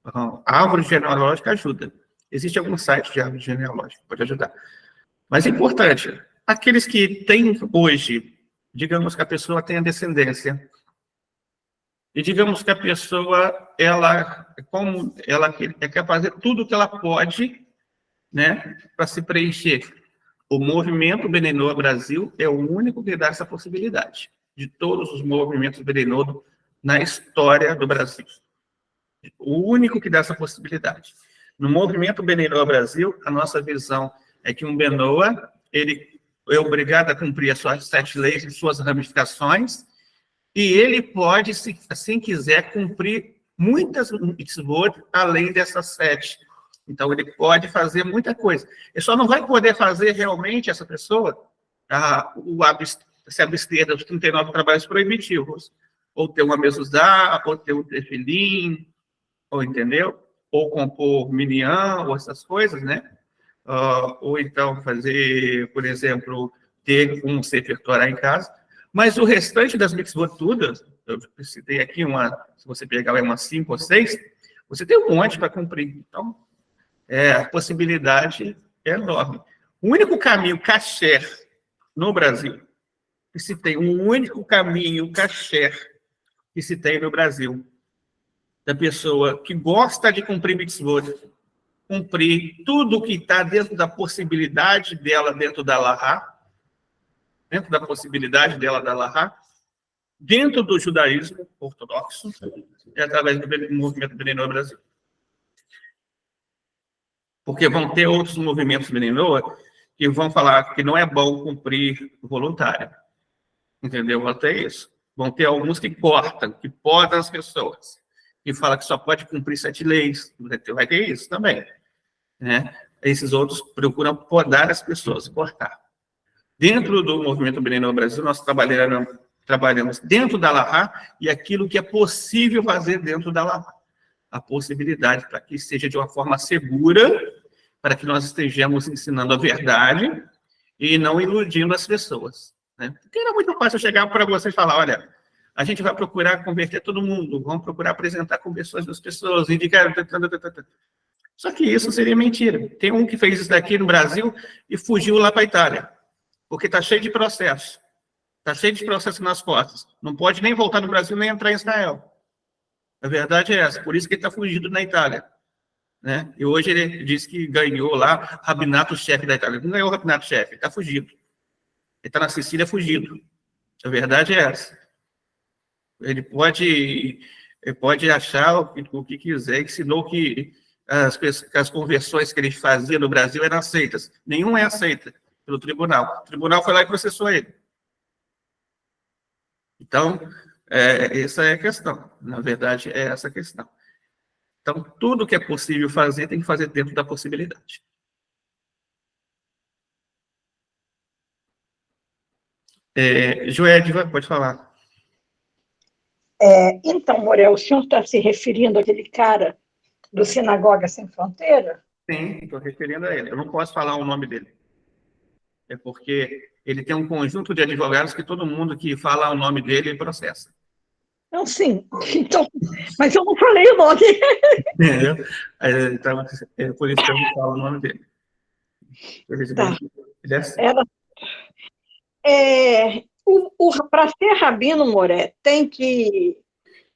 A árvore genealógica ajuda. Existe algum site de árvore genealógica que pode ajudar. Mas é importante, aqueles que têm hoje, digamos que a pessoa tem a descendência, e digamos que a pessoa, ela quer fazer tudo o que ela pode, né, para se preencher. O movimento Benenoa Brasil é o único que dá essa possibilidade, de todos os movimentos Benenoa na história do Brasil. O único que dá essa possibilidade. No movimento Benenoa Brasil, a nossa visão é que um Benoa, ele é obrigado a cumprir as suas 7 leis e suas ramificações, e ele pode, se assim quiser, cumprir muitas mitzvot além dessas 7. Então, ele pode fazer muita coisa. Ele só não vai poder fazer realmente, essa pessoa, se abster dos 39 trabalhos proibitivos, ou ter uma mezuzá, ou ter um tefilim, ou entendeu? Ou compor minyan, ou essas coisas, né? Ou então fazer, por exemplo, ter um Sefer Torah em casa. Mas o restante das mitzvot todas, eu citei aqui se você pegar umas 5 ou 6, você tem um monte para cumprir. Então, a possibilidade é enorme. O único caminho kasher no Brasil, que se tem um único caminho kasher que se tem no Brasil, da pessoa que gosta de cumprir mitzvot, cumprir tudo que está dentro da possibilidade dela, dentro da Allahá, dentro do judaísmo ortodoxo, é através do movimento Benenoa Brasil. Porque vão ter outros movimentos Benenoa que vão falar que não é bom cumprir voluntário. Entendeu? Até isso. Vão ter alguns que cortam, que podam as pessoas. E fala que só pode cumprir 7 leis. Vai ter isso também. Né? Esses outros procuram podar as pessoas, cortar. Dentro do movimento Benenoa Brasil, nós trabalhamos dentro da Allahá e aquilo que é possível fazer dentro da Allahá. A possibilidade para que seja de uma forma segura, para que nós estejamos ensinando a verdade e não iludindo as pessoas. Né? Porque era muito fácil chegar para você e falar, olha, a gente vai procurar converter todo mundo, vamos procurar apresentar conversões das pessoas, indicar... Só que isso seria mentira. Tem um que fez isso daqui no Brasil e fugiu lá para a Itália, porque está cheio de processo. Está cheio de processo nas costas. Não pode nem voltar no Brasil, nem entrar em Israel. A verdade é essa. Por isso que ele está fugido na Itália. Né? E hoje ele diz que ganhou lá rabinato-chefe da Itália. Ele não ganhou rabinato-chefe, ele está fugido. Ele está na Sicília fugido. A verdade é essa. Ele pode achar o que quiser, ensinou que as conversões que ele fazia no Brasil eram aceitas. Nenhuma é aceita pelo tribunal. O tribunal foi lá e processou ele. Então, essa é a questão. Na verdade, é essa a questão. Então, tudo que é possível fazer, tem que fazer dentro da possibilidade. Joed, pode falar. Então, Morel, o senhor está se referindo àquele cara do Sinagoga Sem Fronteira? Sim, estou referindo a ele. Eu não posso falar o nome dele. É porque ele tem um conjunto de advogados que todo mundo que fala o nome dele processa. Não, sim. Então, mas eu não falei o nome. Então, é por isso que eu não falo o nome dele. Felizmente, ele é assim. Para ser rabino, Moré, tem que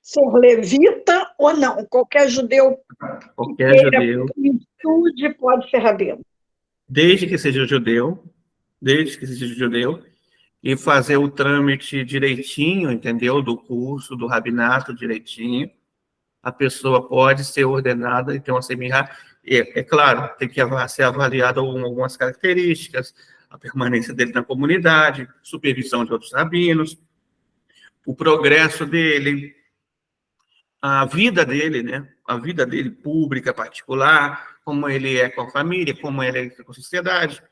ser levita ou não? Qualquer judeu plenitude pode ser rabino. Desde que seja judeu, e fazer o trâmite direitinho, entendeu? Do curso, do rabinato direitinho, a pessoa pode ser ordenada e ter uma semirra. É claro, tem que ser avaliado algumas características, a permanência dele na comunidade, supervisão de outros rabinos, o progresso dele, a vida dele, né? A vida dele pública, particular, como ele é com a família, como ele é com a sociedade.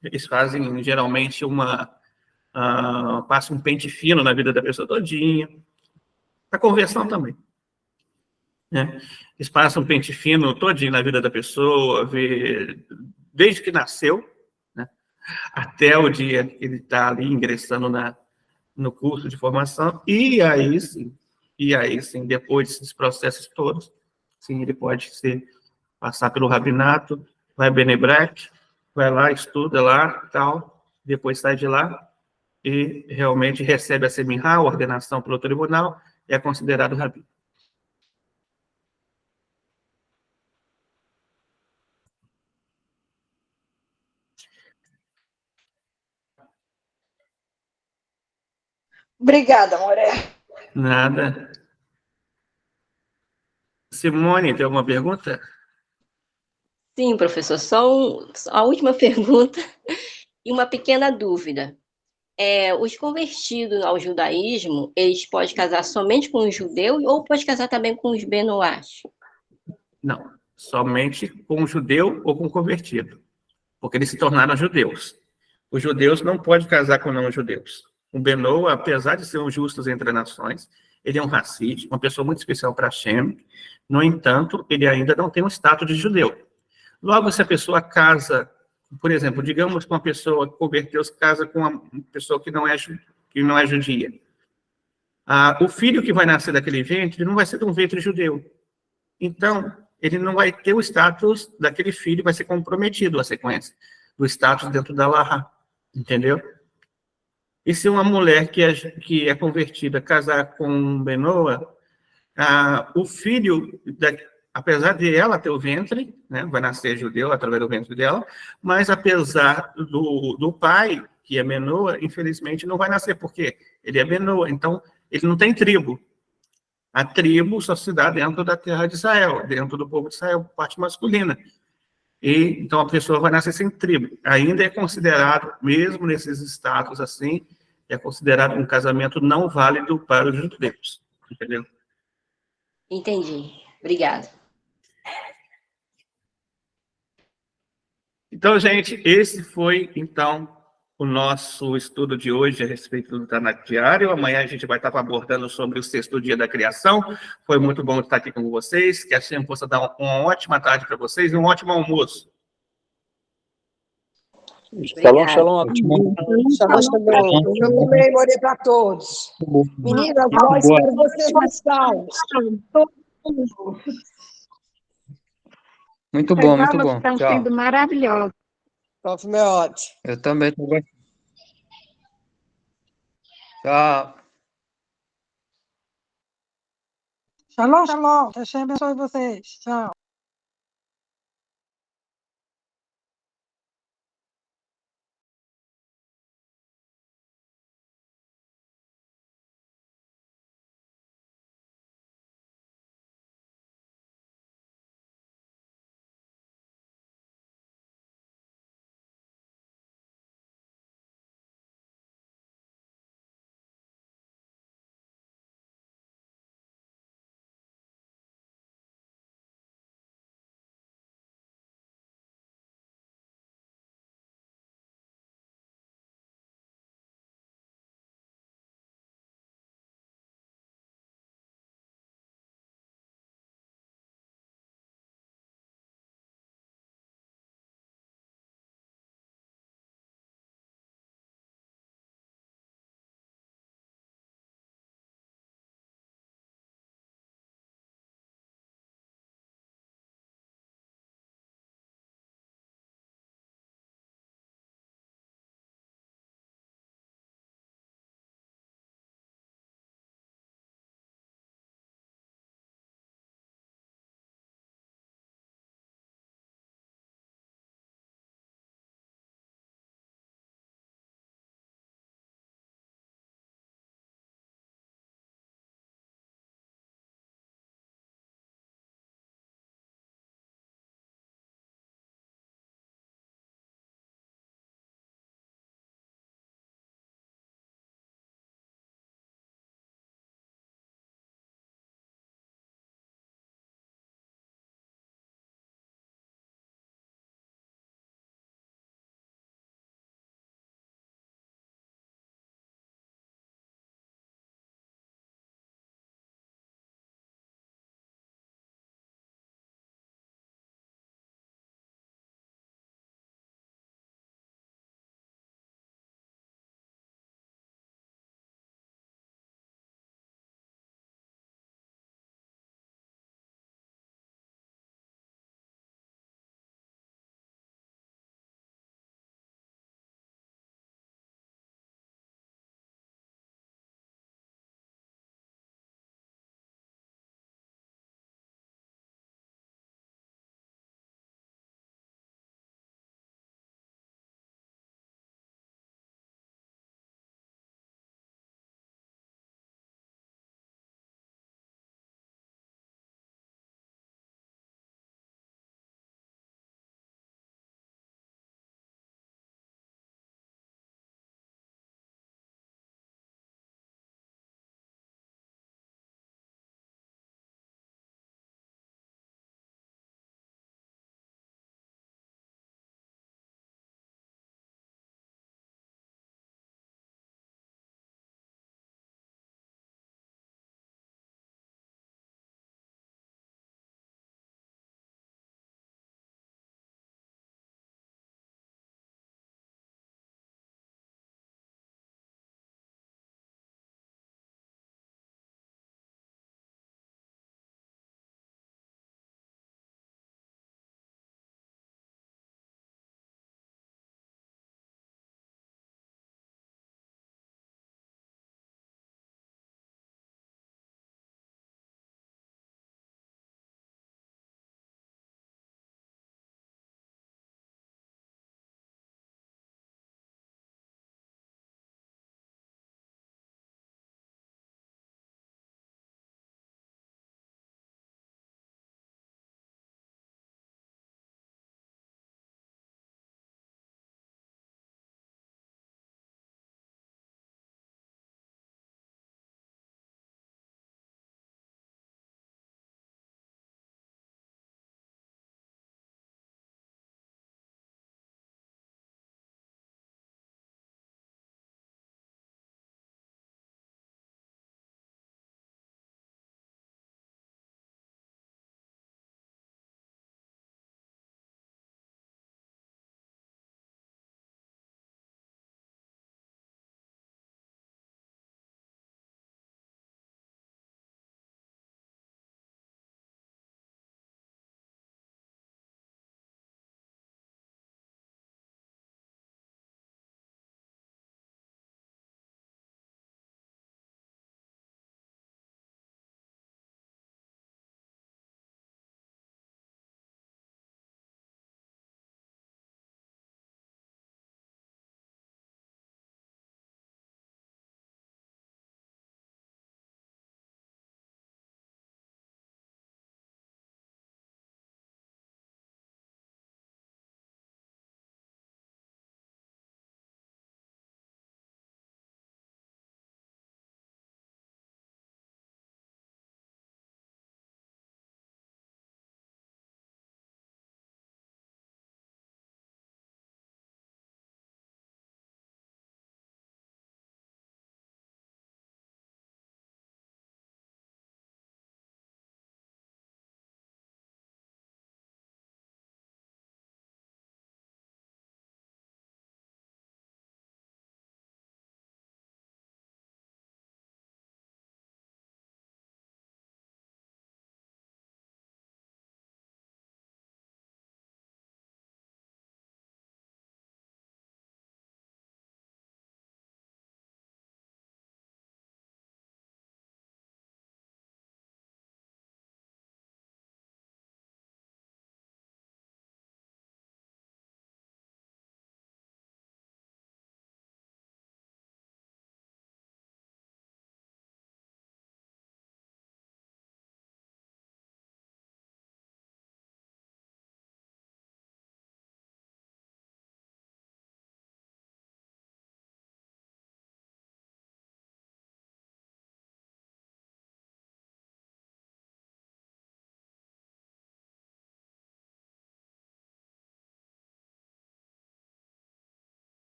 Eles fazem, geralmente, passa um pente fino na vida da pessoa todinha. A conversão também, né? Eles passam um pente fino todinho na vida da pessoa, desde que nasceu, né, até o dia que ele está ali ingressando no curso de formação, e aí sim, depois desses processos todos, sim, ele pode passar pelo rabinato, vai Benebrak, vai lá, estuda lá, tal, depois sai de lá e realmente recebe a seminha, a ordenação pelo tribunal, e é considerado rabino. Obrigada, Moré. Nada. Simone, tem alguma pergunta? Sim, professor, só a última pergunta e uma pequena dúvida. Os convertidos ao judaísmo, eles podem casar somente com os judeus ou pode casar também com os benoás? Não, somente com o judeu ou com o convertido, porque eles se tornaram judeus. Os judeus não podem casar com não-judeus. O Benoa, apesar de ser um justos entre nações, ele é um racista, uma pessoa muito especial para Hashem. No entanto, ele ainda não tem um status de judeu. Logo, se a pessoa casa, por exemplo, digamos que uma pessoa que converteu-se casa com uma pessoa que não é judia. O filho que vai nascer daquele ventre não vai ser de um ventre judeu. Então, ele não vai ter o status daquele filho, vai ser comprometido a sequência do status dentro da Laha, entendeu? E se uma mulher que é convertida casar com um Benoa, o filho, apesar de ela ter o ventre, né, vai nascer judeu através do ventre dela, mas apesar do pai, que é Benoa, infelizmente não vai nascer, porque ele é Benoa, então ele não tem tribo. A tribo só se dá dentro da terra de Israel, dentro do povo de Israel, parte masculina. E então a pessoa vai nascer sem tribo. Ainda é considerado, mesmo nesses status assim, é considerado um casamento não válido para os judeus. Entendeu? Entendi. Obrigada. Então, gente, esse foi, então, o nosso estudo de hoje a respeito do Tanakh Diário. Amanhã a gente vai estar abordando sobre o 6º dia da criação. Foi muito bom estar aqui com vocês. Que a Hashem possa dar uma ótima tarde para vocês e um ótimo almoço. Shalom, shalom. Shalom, shalom. Eu também morei para todos. Meninas, nós espero vocês mais tarde. Muito bom, muito bom. Estão Tchau. sendo maravilhosos. Nossa, meu ótimo. Eu também tô gostando. Tchau. Shalom, shalom. Hashem abençoe vocês. Tchau.